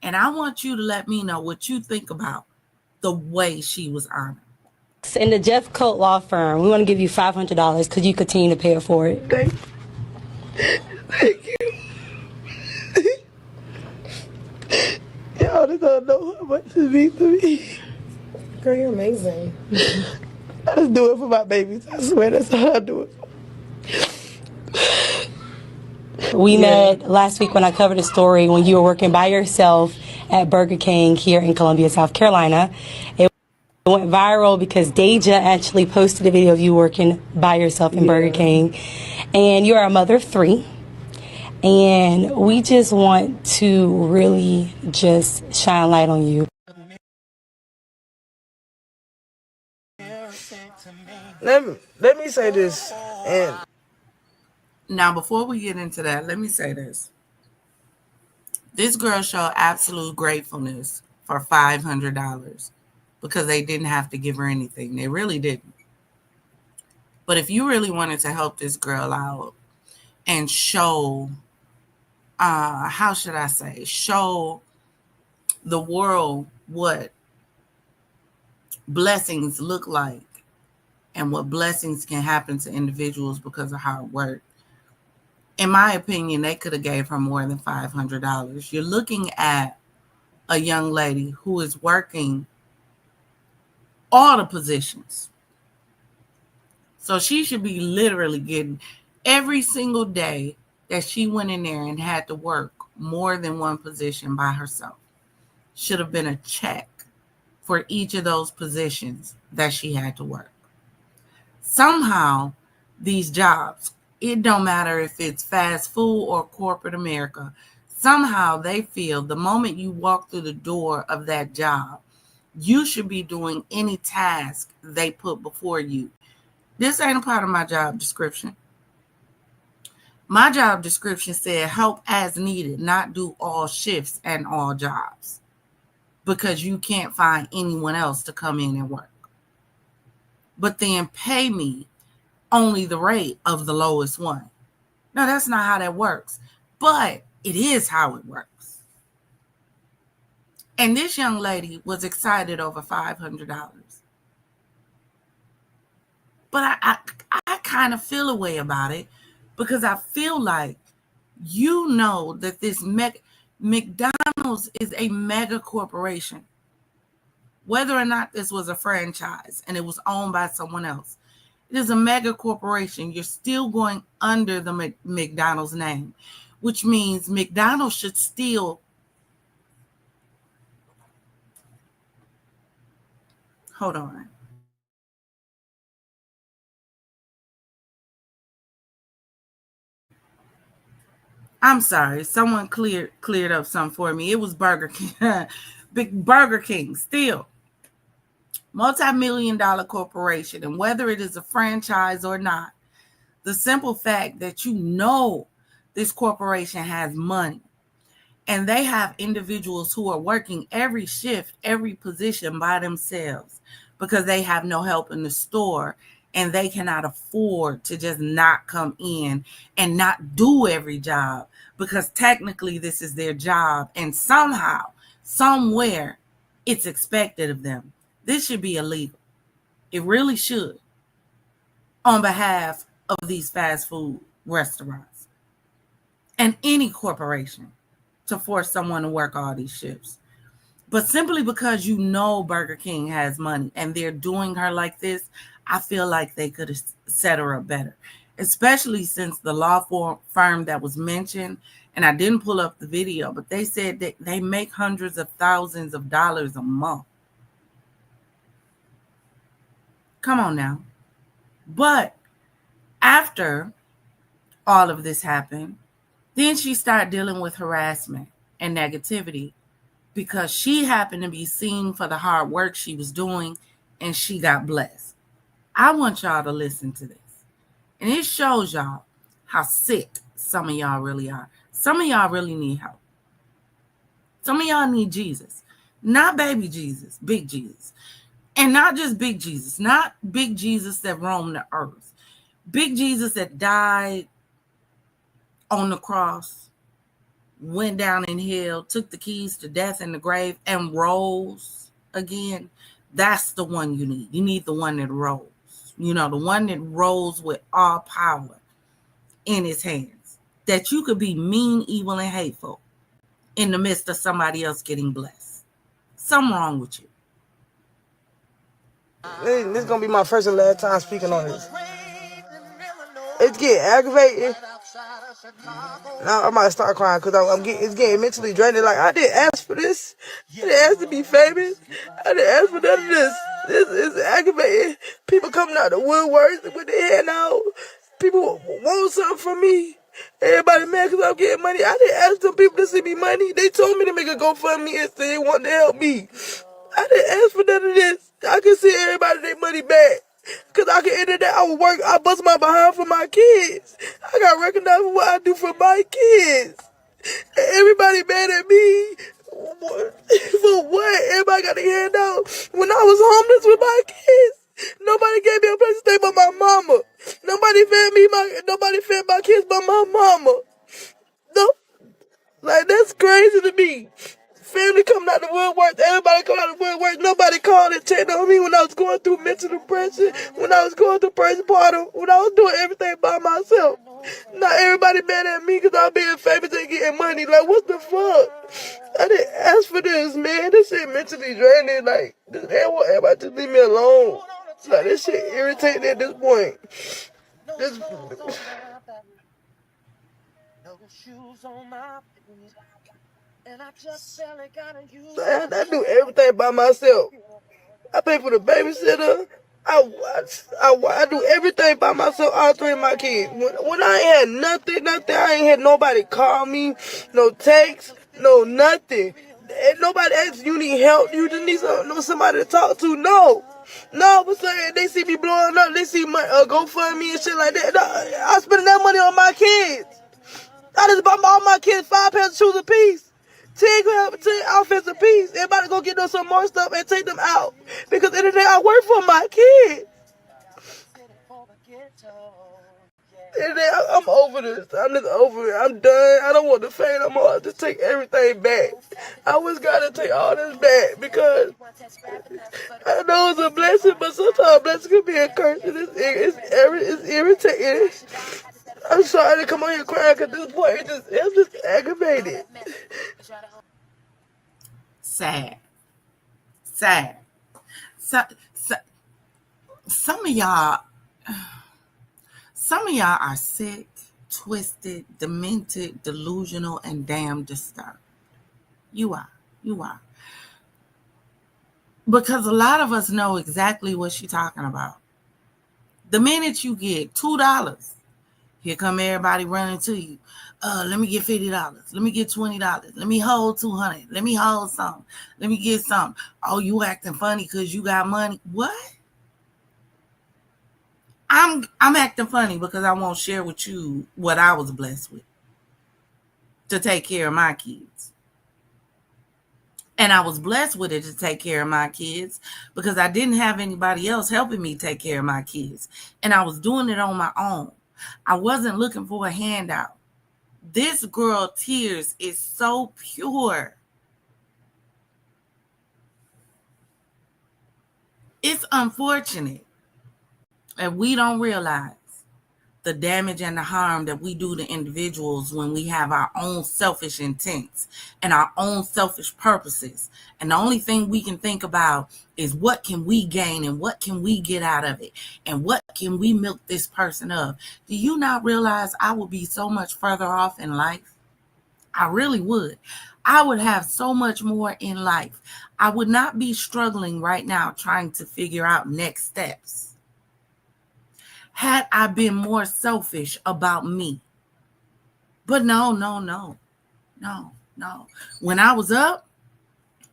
And I want you to let me know what you think about the way she was honored. In the Jeff Coat Law Firm, we want to give you $500. Could you continue to pay it forward? Thank you. Y'all just don't know how much it means to me. Girl, you're amazing. I just do it for my babies. I swear that's all I do it for. We met last week when I covered a story when you were working by yourself at Burger King here in Columbia, South Carolina. It went viral because Deja actually posted a video of you working by yourself in Burger King. And you are a mother of 3. And we just want to really just shine light on you. Let me say this. And now, before we get into that, let me say this. This girl showed absolute gratefulness for $500 because they didn't have to give her anything. They really didn't. But if you really wanted to help this girl out and show, show the world what blessings look like and what blessings can happen to individuals because of hard work, in my opinion, they could have gave her more than $500. You're looking at a young lady who is working all the positions. So she should be literally getting every single day that she went in there and had to work more than one position by herself. Should have been a check for each of those positions that she had to work. Somehow, these jobs, it don't matter if it's fast food or corporate America, somehow they feel the moment you walk through the door of that job, you should be doing any task they put before you. This ain't a part of my job description. My job description said help as needed, not do all shifts and all jobs, because you can't find anyone else to come in and work. But then pay me only the rate of the lowest one. No, that's not how that works. But it is how it works. And this young lady was excited over $500. But I kind of feel a way about it because I feel like that this McDonald's is a mega corporation. Whether or not this was a franchise and it was owned by someone else, it is a mega corporation. You're still going under the McDonald's name, which means McDonald's should still. Hold on. I'm sorry. Someone cleared up something for me. It was Burger King. Big Burger King, still multi-million-dollar corporation, and whether it is a franchise or not, the simple fact that you know this corporation has money and they have individuals who are working every shift, every position by themselves because they have no help in the store and they cannot afford to just not come in and not do every job because technically this is their job and somehow, somewhere, it's expected of them. This should be illegal. It really should, on behalf of these fast food restaurants and any corporation to force someone to work all these shifts. But simply because you know Burger King has money and they're doing her like this, I feel like they could have set her up better, especially since the law firm that was mentioned, and I didn't pull up the video, but they said that they make hundreds of thousands of dollars a month. Come on now. But after all of this happened, then she started dealing with harassment and negativity because she happened to be seen for the hard work she was doing and she got blessed. I want y'all to listen to this. And it shows y'all how sick some of y'all really are. Some of y'all really need help. Some of y'all need Jesus. Not baby Jesus, big Jesus. And not just big Jesus, not big Jesus that roamed the earth. Big Jesus that died on the cross, went down in hell, took the keys to death and the grave, and rose again. That's the one you need. You need the one that rose. You know, the one that rose with all power in his hands. That you could be mean, evil, and hateful in the midst of somebody else getting blessed. Something wrong with you. This is gonna be my first and last time speaking on this. It's getting aggravating. Now I might start crying because it's getting mentally draining. Like, I didn't ask for this. I didn't ask to be famous. I didn't ask for none of this. This is aggravating. People coming out the woodworks with their hand out. People want something from me. Everybody mad because I'm getting money. I didn't ask them people to send me money. They told me to make a GoFundMe and say they want to help me. I didn't ask for none of this. I can send everybody their money back. Because I can end of that, I would work, I bust my behind for my kids. I got recognized for what I do for my kids. Everybody mad at me. For what? Everybody got their hand out. When I was homeless with my kids, nobody gave me a place to stay but my mama. Nobody fed my kids but my mama. No, like, that's crazy to me. Family coming out the woodwork, everybody coming out the woodwork. Nobody called and checked on me when I was going through mental depression, when I was going through postpartum, when I was doing everything by myself. Not everybody mad at me because I'm being famous and getting money. Like, what the fuck? I didn't ask for this, man. This shit mentally draining. Like, they want everybody to leave me alone. Like, this shit irritating at this point. This... I do everything by myself. I pay for the babysitter. I do everything by myself, all three of my kids. When I ain't had nothing, I ain't had nobody call me, no text, no nothing. And nobody asks you need help, you just need somebody to talk to. No, but saying they see me blowing up, they see my GoFundMe and shit like that. I spending that money on my kids. I just bought all my kids 5 pairs of shoes a piece. 10 outfits a piece. Everybody go get them some more stuff and take them out. Because at the end of the day, I work for my kids. And then I'm over this. I'm just over it. I'm done. I don't want to fade. I'm going to just take everything back. I always got to take all this back because I know it's a blessing, but sometimes a blessing can be a curse. It's irritating. I'm sorry to come on here crying because this point it's just aggravated. Sad. So, some of y'all are sick, twisted, demented, delusional, and damn disturbed. You are. Because a lot of us know exactly what she's talking about. The minute you get $2, Here come everybody running to you. Let me get $50. Let me get $20. Let me hold $200. Let me hold something. Let me get something. Oh, you acting funny because you got money. What? I'm acting funny because I won't share with you what I was blessed with to take care of my kids. And I was blessed with it to take care of my kids because I didn't have anybody else helping me take care of my kids. And I was doing it on my own. I wasn't looking for a handout. This girl, Tears, is so pure. It's unfortunate that we don't realize the damage and the harm that we do to individuals when we have our own selfish intents and our own selfish purposes. And the only thing we can think about is what can we gain and what can we get out of it and what can we milk this person of. Do you not realize I would be so much further off in life? I really would. I would have so much more in life. I would not be struggling right now trying to figure out next steps had I been more selfish about me. But no. When I was up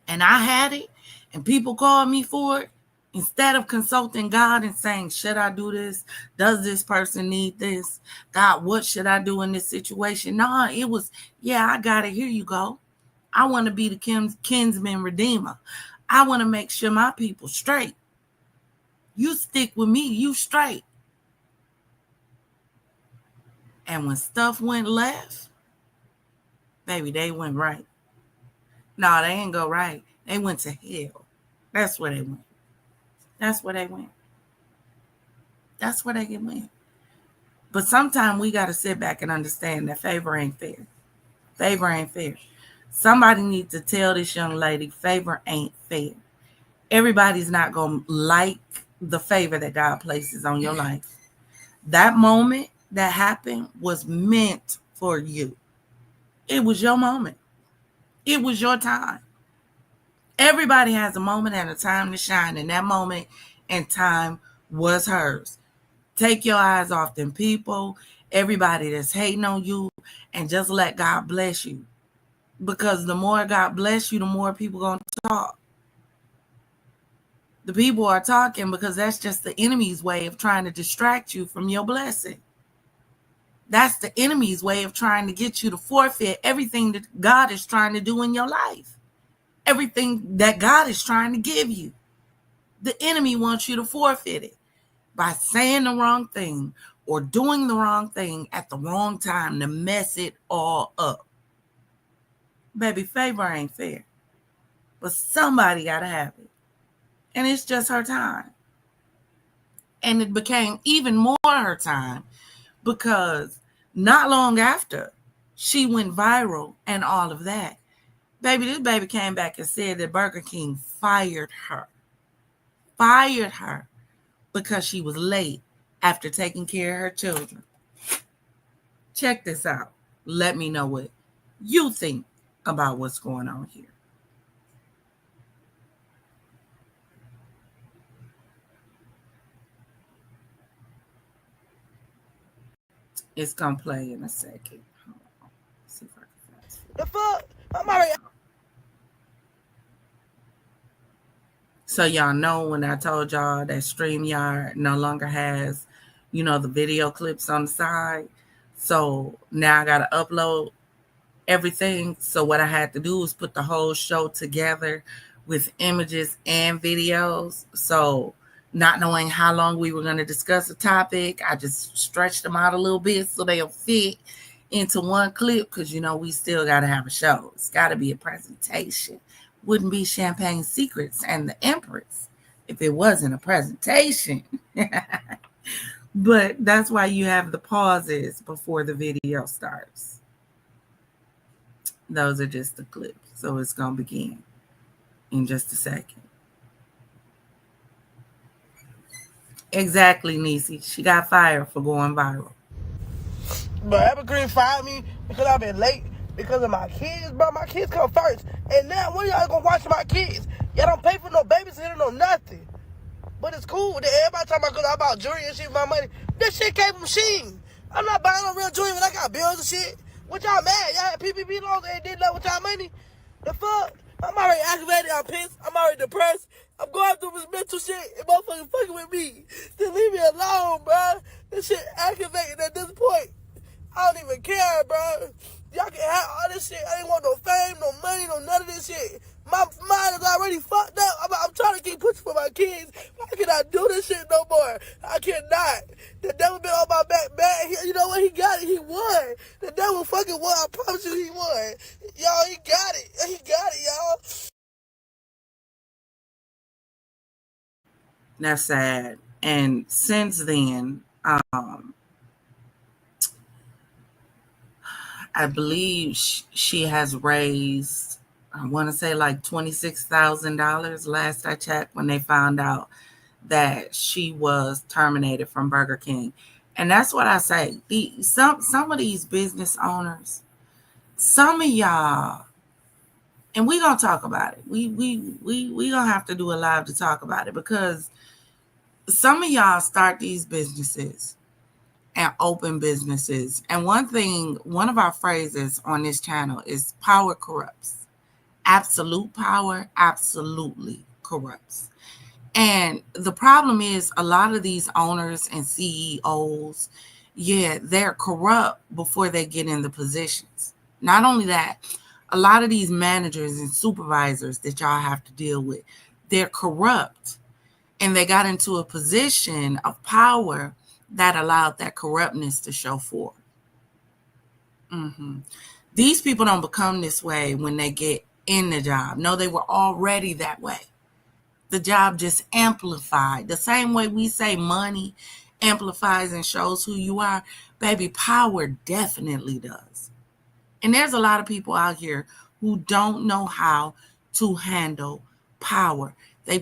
and I had it and people called me for it, instead of consulting God and saying, should I do this? Does this person need this? God, what should I do in this situation? No, it was, yeah, I got it. Here you go. I want to be the kinsman redeemer. I want to make sure my people straight. You stick with me, you straight. And when stuff went left, baby, they went right. No, they ain't go right. They went to hell. That's where they went. That's where they went. That's where they went. But sometimes we got to sit back and understand that favor ain't fair. Favor ain't fair. Somebody needs to tell this young lady, favor ain't fair. Everybody's not going to like the favor that God places on your life. That moment that happened was meant for you. It was your moment. It was your time. Everybody has a moment and a time to shine, and that moment and time was hers. Take your eyes off them people, everybody that's hating on you, and just let God bless you. Because the more God bless you, the more people going to talk. The people are talking because that's just the enemy's way of trying to distract you from your blessing. That's the enemy's way of trying to get you to forfeit everything that God is trying to do in your life. Everything that God is trying to give you. The enemy wants you to forfeit it by saying the wrong thing or doing the wrong thing at the wrong time to mess it all up. Baby, favor ain't fair. But somebody got to have it. And it's just her time. And it became even more her time because not long after she went viral and all of that, baby, this baby came back and said that Burger King fired her. Fired her because she was late after taking care of her children. Check this out. Let me know what you think about what's going on here. It's gonna play in a second. Hold on. Let's see if I can fast forward. The fuck? I'm already. So y'all know when I told y'all that StreamYard no longer has, the video clips on the side. So now I gotta upload everything. So what I had to do was put the whole show together with images and videos. So not knowing how long we were going to discuss a topic, I just stretched them out a little bit so they'll fit into one clip because, we still got to have a show. It's got to be a presentation. Wouldn't be Champagne Secrets and the Empress if it wasn't a presentation. But that's why you have the pauses before the video starts. Those are just the clips. So it's going to begin in just a second. Exactly, Niecy. She got fired for going viral. But Evergreen fired me because I've been late because of my kids, bro. My kids come first. And now when y'all gonna watch my kids? Y'all don't pay for no babysitter, no nothing. But it's cool that everybody talking about because I bought jewelry and shit with my money. This shit came from Sheen. I'm not buying no real jewelry when I got bills and shit. What y'all mad? Y'all had PPP loans and did nothing with y'all money? The fuck? I'm already aggravated. I'm pissed. I'm already depressed. I'm going through this mental shit and motherfuckers fucking with me. Just leave me alone, bro. This shit aggravating at this point. I don't even care, bro. Y'all can have all this shit. I ain't want no fame, no money, no none of this shit. My mind is already fucked up. I'm trying to keep pushing for my kids. I cannot do this shit no more. I cannot. The devil been on my back bad. You know what? He got it. He won. The devil fucking won. I promise you he won. Y'all, he got it. He got it, y'all. That's sad. And since then, I believe she has raised, I want to say like $26,000 last I checked, when they found out that she was terminated from Burger King. And that's what I say. Some of these business owners, some of y'all, and we gonna talk about it. We gonna have to do a live to talk about it, because some of y'all start these businesses and open businesses. And one of our phrases on this channel is power corrupts. Absolute power absolutely corrupts. And the problem is, a lot of these owners and CEOs, yeah, they're corrupt before they get in the positions. Not only that, a lot of these managers and supervisors that y'all have to deal with, they're corrupt. And they got into a position of power that allowed that corruptness to show forth. These people don't become this way when they get in the job. No, they were already that way. The job just amplified. The same way we say money amplifies and shows who you are, baby, power definitely does. And there's a lot of people out here who don't know how to handle power. They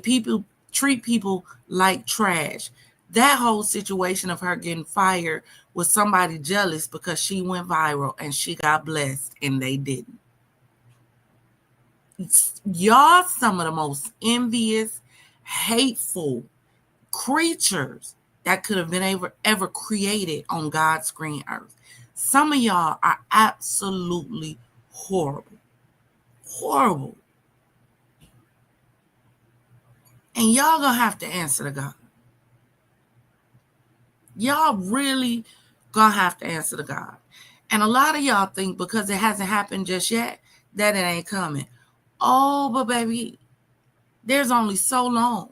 treat people like trash. That whole situation of her getting fired was somebody jealous because she went viral and she got blessed and they didn't. Y'all some of the most envious, hateful creatures that could have been ever created on God's green earth. Some of y'all are absolutely horrible. Horrible. And y'all gonna have to answer to God. Y'all really gonna have to answer to God. And a lot of y'all think because it hasn't happened just yet, that it ain't coming. Oh, but baby, there's only so long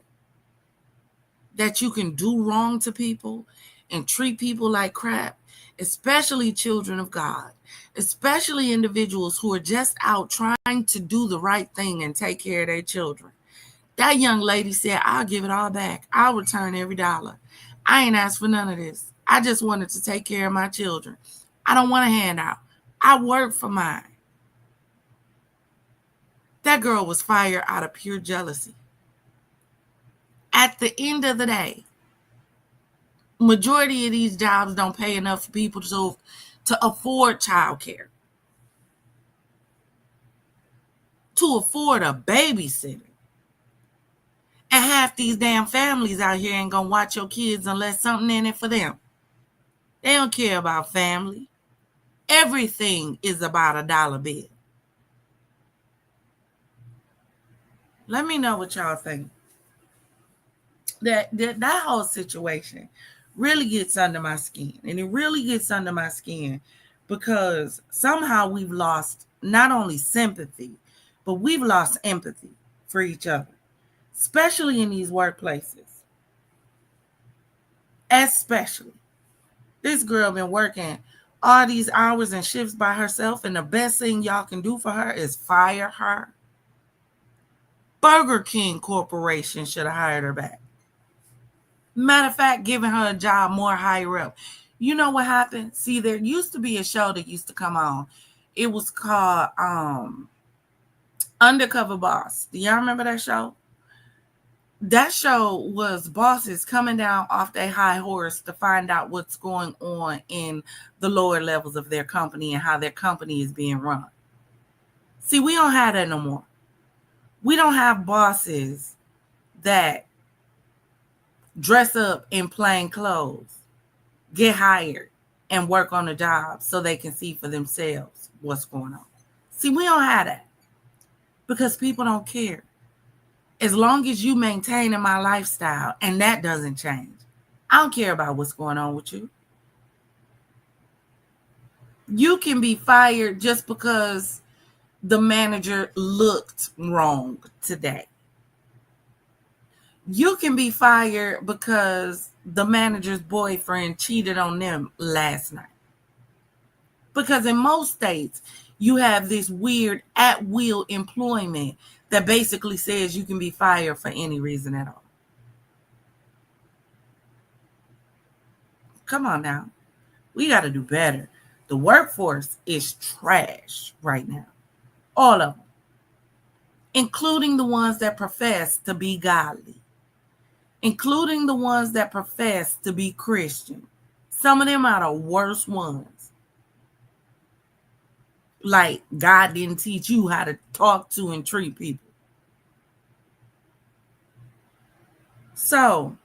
that you can do wrong to people and treat people like crap, especially children of God, especially individuals who are just out trying to do the right thing and take care of their children. That young lady said, I'll give it all back. I'll return every dollar. I ain't asked for none of this. I just wanted to take care of my children. I don't want a handout. I work for mine. That girl was fired out of pure jealousy. At the end of the day, majority of these jobs don't pay enough for people to afford childcare, to afford a babysitter. And half these damn families out here ain't gonna watch your kids unless something in it for them. They don't care about family. Everything is about a dollar bill. Let me know what y'all think. That whole situation really gets under my skin. And it really gets under my skin because somehow we've lost not only sympathy, but we've lost empathy for each other, especially in these workplaces. Especially. This girl been working all these hours and shifts by herself, and the best thing y'all can do for her is fire her. Burger King Corporation should have hired her back. Matter of fact, giving her a job more higher up. You know what happened? See, there used to be a show that used to come on. It was called Undercover Boss. Do y'all remember that show? That show was bosses coming down off their high horse to find out what's going on in the lower levels of their company and how their company is being run. See, we don't have that no more. We don't have bosses that dress up in plain clothes, get hired, and work on the job so they can see for themselves what's going on. See, we don't have that because people don't care. As long as you maintain in my lifestyle and that doesn't change, I don't care about what's going on with you. You can be fired just because the manager looked wrong today. You can be fired because the manager's boyfriend cheated on them last night. Because in most states, you have this weird at-will employment that basically says you can be fired for any reason at all. Come on now. We got to do better. The workforce is trash right now. All of them. Including the ones that profess to be godly. Including the ones that profess to be Christian. Some of them are the worst ones. Like God didn't teach you how to talk to and treat people. So,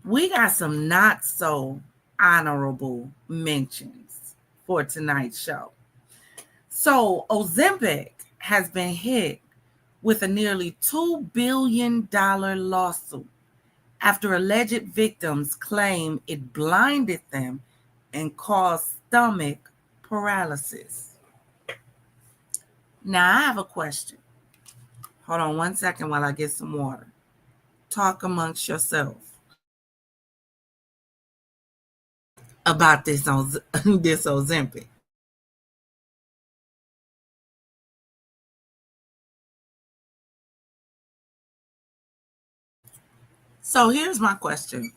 we got some not so honorable mentions for tonight's show. So, Ozempic has been hit with a nearly $2 billion lawsuit after alleged victims claim it blinded them and caused stomach paralysis. Now, I have a question. Hold on 1 second while I get some water. Talk amongst yourself about this Ozempic. So here's my question.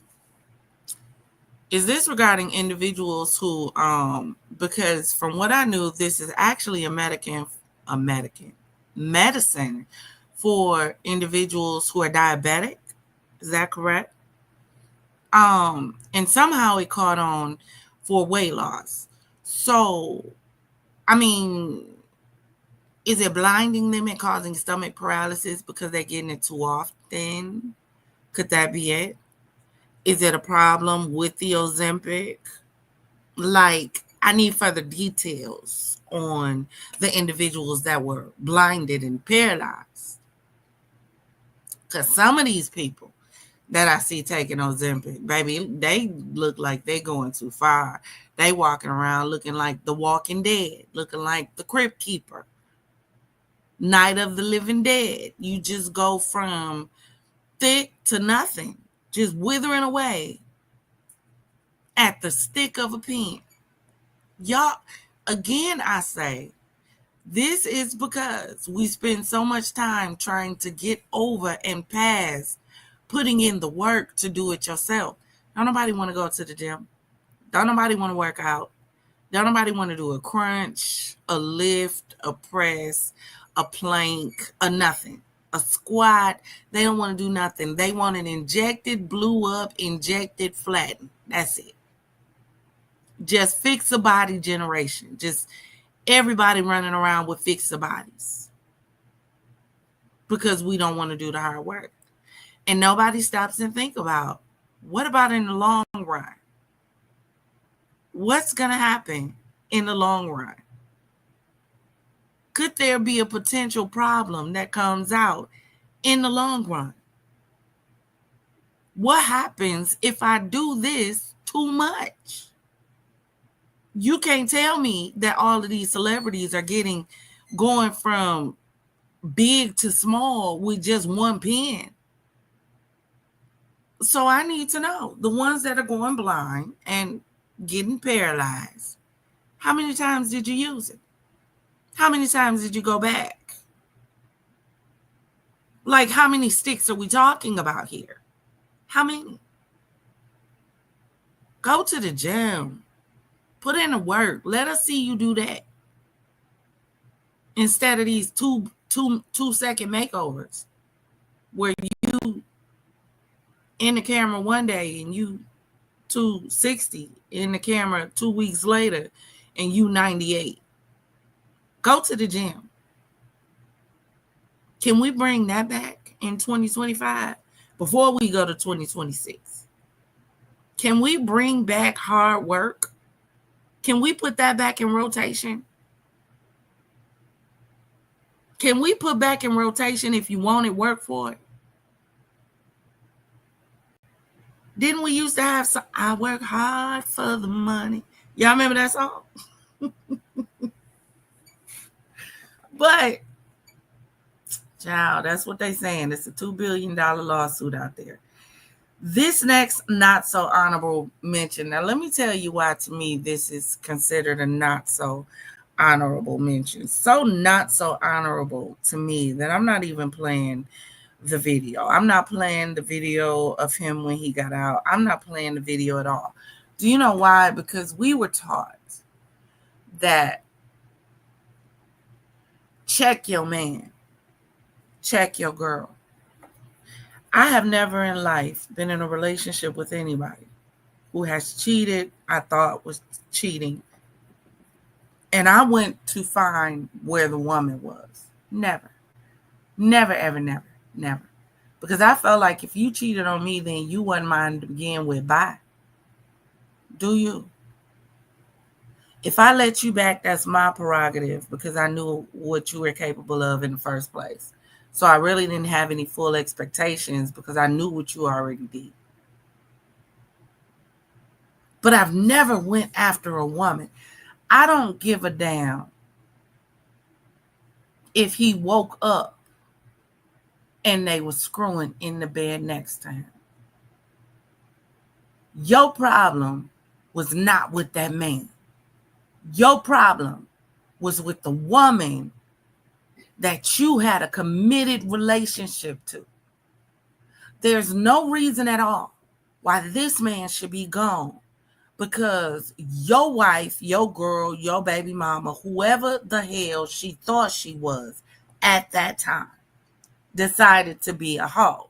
Is this regarding individuals who, because from what I knew, this is actually a medicine for individuals who are diabetic. Is that correct? And somehow it caught on for weight loss. So, I mean, is it blinding them and causing stomach paralysis because they're getting it too often? Could that be it? Is it a problem with the Ozempic? Like, I need further details on the individuals that were blinded and paralyzed. Because some of these people that I see taking Ozempic, baby, they look like they're going too far. They walking around looking like the Walking Dead, looking like the Crypt Keeper, Night of the Living Dead. You just go from thick to nothing, just withering away at the stick of a pin. Y'all, again, I say, this is because we spend so much time trying to get over and past putting in the work to do it yourself. Don't nobody want to go to the gym. Don't nobody want to work out. Don't nobody want to do a crunch, a lift, a press, a plank, a nothing. A squat. They don't want to do nothing. They want an injected, blew up, injected, flattened. That's it. Just fix a body generation. Just everybody running around with fix the bodies. Because we don't want to do the hard work. And nobody stops and think about, what about in the long run? What's going to happen in the long run? Could there be a potential problem that comes out in the long run? What happens if I do this too much? You can't tell me that all of these celebrities are going from big to small with just one pen. So I need to know, the ones that are going blind and getting paralyzed, how many times did you use it? How many times did you go back? Like, how many sticks are we talking about here? How many? Go to the gym. Put in the work. Let us see you do that. Instead of these two-second makeovers where you in the camera one day and you 260, in the camera 2 weeks later and you 98. Go to the gym. Can we bring that back in 2025 before we go to 2026? Can we bring back hard work? Can we put that back in rotation? Can we put back in rotation if you want it, work for it? Didn't we used to have some, I work hard for the money? Y'all remember that song? But, child, that's what they saying. It's a $2 billion lawsuit out there. This next not so honorable mention. Now, let me tell you why to me this is considered a not so honorable mention. So not so honorable to me that I'm not even playing the video. I'm not playing the video of him when he got out. I'm not playing the video at all. Do you know why? Because we were taught that check your man, check your girl. I have never in life been in a relationship with anybody who has cheated, I thought was cheating. And I went to find where the woman was. Never. Never, ever, never, never. Because I felt like if you cheated on me, then you wasn't mine to begin with. Bye. Do you? If I let you back, that's my prerogative because I knew what you were capable of in the first place. So I really didn't have any full expectations because I knew what you already did. But I've never went after a woman. I don't give a damn if he woke up and they were screwing in the bed next to him. Your problem was not with that man. Your problem was with the woman that you had a committed relationship to. There's no reason at all why this man should be gone because your wife, your girl, your baby mama, whoever the hell she thought she was at that time, decided to be a hoe.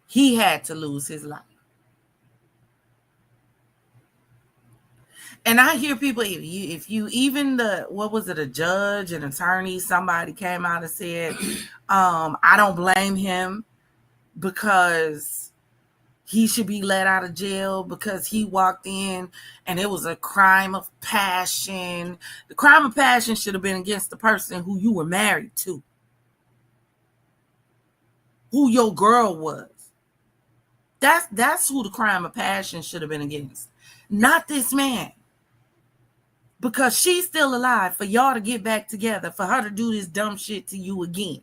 He had to lose his life. And I hear people, if you even a judge, an attorney, somebody came out and said, I don't blame him because he should be let out of jail because he walked in and it was a crime of passion. The crime of passion should have been against the person who you were married to, who your girl was. That's who the crime of passion should have been against, not this man. Because she's still alive for y'all to get back together, for her to do this dumb shit to you again.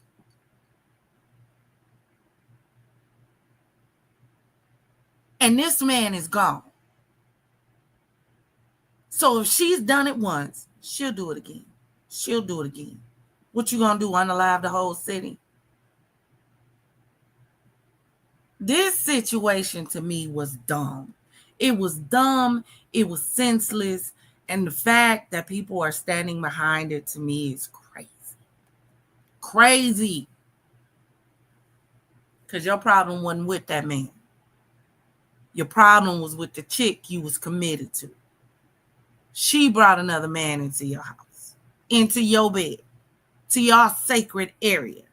And this man is gone. So if she's done it once, she'll do it again. She'll do it again. What you gonna do, unalive the whole city? This situation to me was dumb. It was dumb. It was senseless. And the fact that people are standing behind it to me is crazy. Crazy. Because your problem wasn't with that man. Your problem was with the chick you was committed to. She brought another man into your house, into your bed, to your sacred area.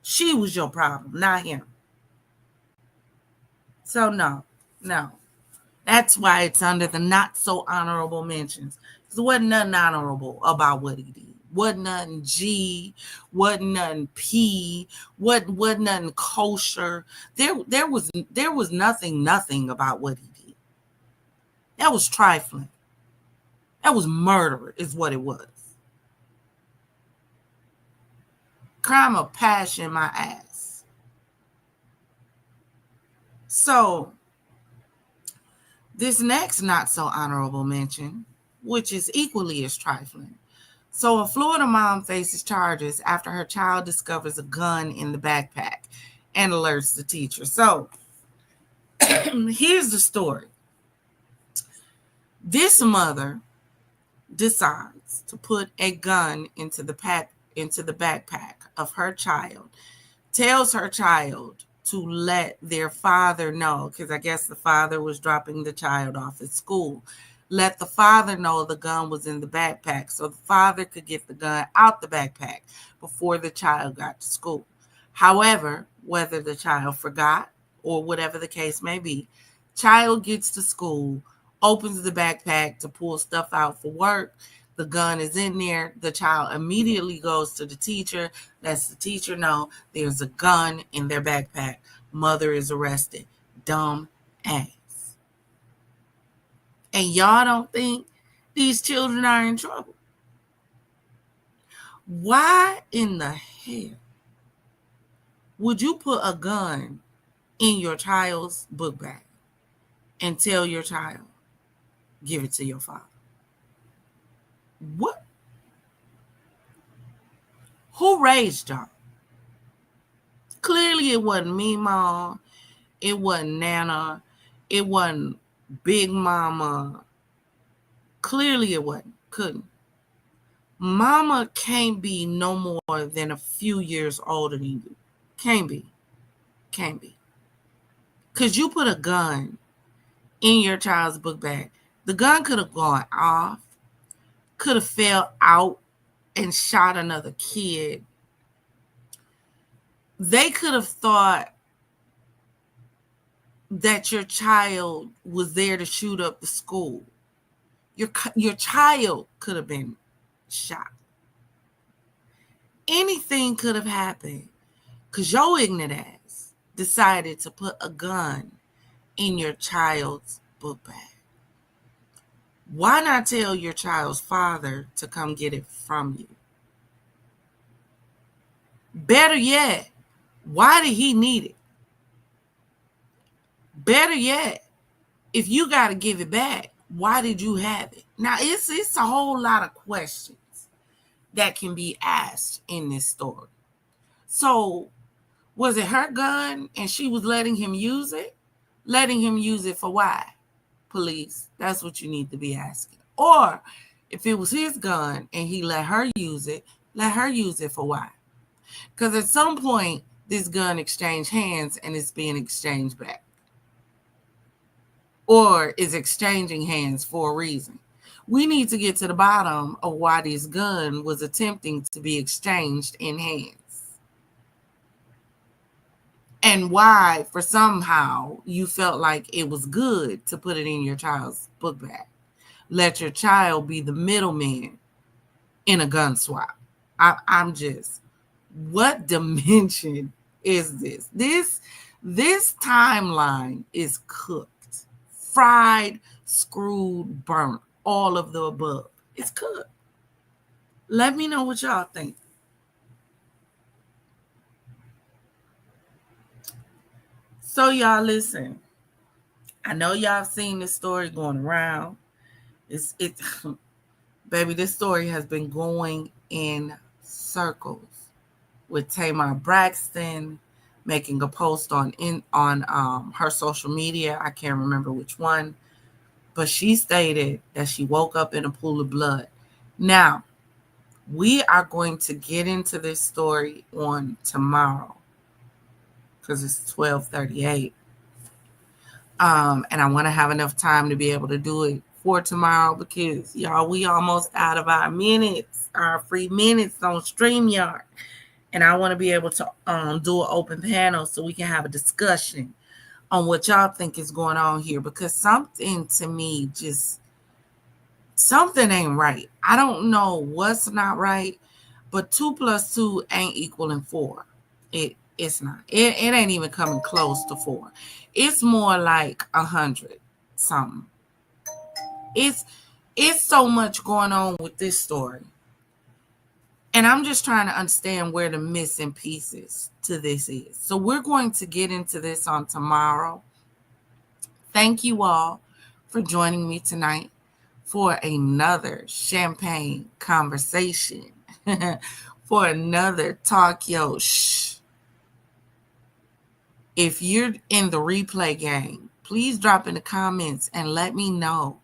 She was your problem, not him. So no. That's why it's under the not so honorable mentions. Because there wasn't nothing honorable about what he did. Wasn't nothing G, wasn't nothing P, wasn't nothing kosher. There was nothing about what he did. That was trifling. That was murder, is what it was. Crime of passion, my ass. So this next not so honorable mention, which is equally as trifling. So a Florida mom faces charges after her child discovers a gun in the backpack and alerts the teacher. So here's the story. This mother decides to put a gun into the backpack of her child, tells her child to let their father know, because I guess the father was dropping the child off at school. Let the father know the gun was in the backpack so the father could get the gun out the backpack before the child got to school. However, whether the child forgot or whatever the case may be, child gets to school, opens the backpack to pull stuff out for work. The gun is in there. The child immediately goes to the teacher, lets the teacher know there's a gun in their backpack. Mother is arrested. Dumb ass. And y'all don't think these children are in trouble? Why in the hell would you put a gun in your child's book bag and tell your child, give it to your father? What? Who raised y'all? Clearly it wasn't me, Mom. It wasn't Nana. It wasn't Big Mama. Clearly it wasn't. Couldn't. Mama can't be no more than a few years older than you. Can't be. Can't be. Because you put a gun in your child's book bag. The gun could have gone off, could have fell out and shot another kid. They could have thought that your child was there to shoot up the school. Your child could have been shot. Anything could have happened because your ignorant ass decided to put a gun in your child's book bag. Why not tell your child's father to come get it from you? Better yet, why did he need it? Better yet, if you got to give it back, why did you have it? Now, it's a whole lot of questions that can be asked in this story. So, was it her gun and she was letting him use it? Letting him use it for why? Police, that's what you need to be asking. Or, if it was his gun and he let her use it for why? Because at some point, this gun exchanged hands and it's being exchanged back. Or is exchanging hands for a reason. We need to get to the bottom of why this gun was attempting to be exchanged in hands. And why, for somehow, you felt like it was good to put it in your child's book bag. Let your child be the middleman in a gun swap. I'm just, what dimension is this? This timeline is cooked. Fried, screwed, burnt, all of the above. It's cooked. Let me know what y'all think. So y'all listen. I know y'all seen this story going around. Baby, this story has been going in circles with Tamar Braxton making a post on her social media. I can't remember which one, but she stated that she woke up in a pool of blood. Now, we are going to get into this story on tomorrow because it's 12:38. And I want to have enough time to be able to do it for tomorrow because, y'all, we almost out of our minutes, our free minutes on StreamYard. And I want to be able to do an open panel so we can have a discussion on what y'all think is going on here. Because something to me something ain't right. I don't know what's not right, but 2 + 2 ain't equaling 4. It's not. It ain't even coming close to 4. It's more like 100 something. It's so much going on with this story. And I'm just trying to understand where the missing pieces to this is. So we're going to get into this on tomorrow. Thank you all for joining me tonight for another champagne conversation, for another Talk Yo Shh. If you're in the replay game, please drop in the comments and let me know.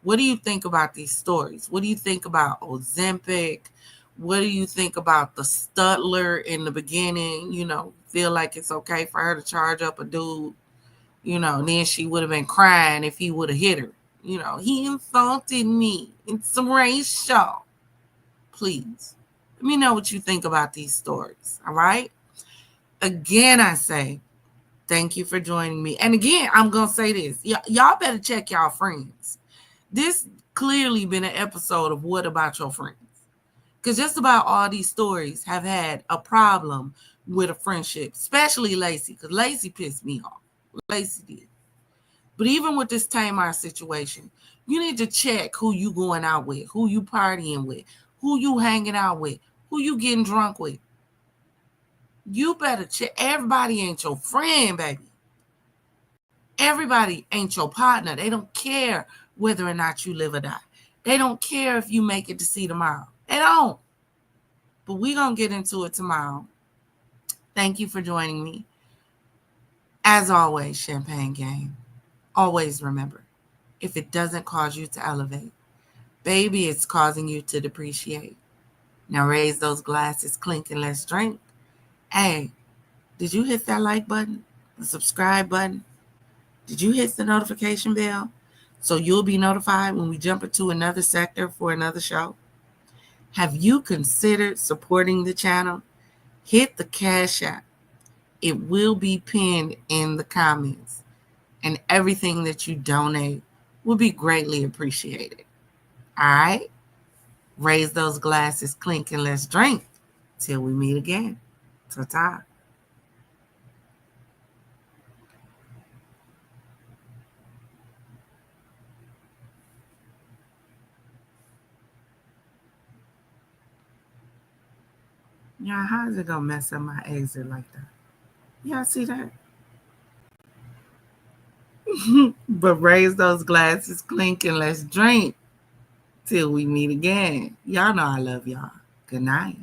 What do you think about these stories? What do you think about Ozempic? What do you think about the Stutler in the beginning? Feel like it's okay for her to charge up a dude. Then she would have been crying if he would have hit her. He insulted me. It's racial. Please, let me know what you think about these stories. All right? Again, I say, thank you for joining me. And again, I'm going to say this. Y'all better check y'all friends. This clearly been an episode of What About Your Friends? Because just about all these stories have had a problem with a friendship, especially Lacey, because Lacey pissed me off. Lacey did. But even with this Tamar situation, you need to check who you going out with, who you partying with, who you hanging out with, who you getting drunk with. You better check. Everybody ain't your friend, baby. Everybody ain't your partner. They don't care whether or not you live or die. They don't care if you make it to see tomorrow. They don't. But we're going to get into it tomorrow. Thank you for joining me. As always, Champagne Gang, always remember, if it doesn't cause you to elevate, baby, it's causing you to depreciate. Now raise those glasses, clink, and let's drink. Hey, did you hit that like button, the subscribe button? Did you hit the notification bell so you'll be notified when we jump into another sector for another show? Have you considered supporting the channel? Hit the Cash App. It will be pinned in the comments, and everything that you donate will be greatly appreciated. All right? Raise those glasses, clink, and let's drink till we meet again. Ta-ta. Yeah, how is it gonna mess up my exit like that? Y'all see that? But raise those glasses, clink, and let's drink till we meet again. Y'all know I love y'all. Good night.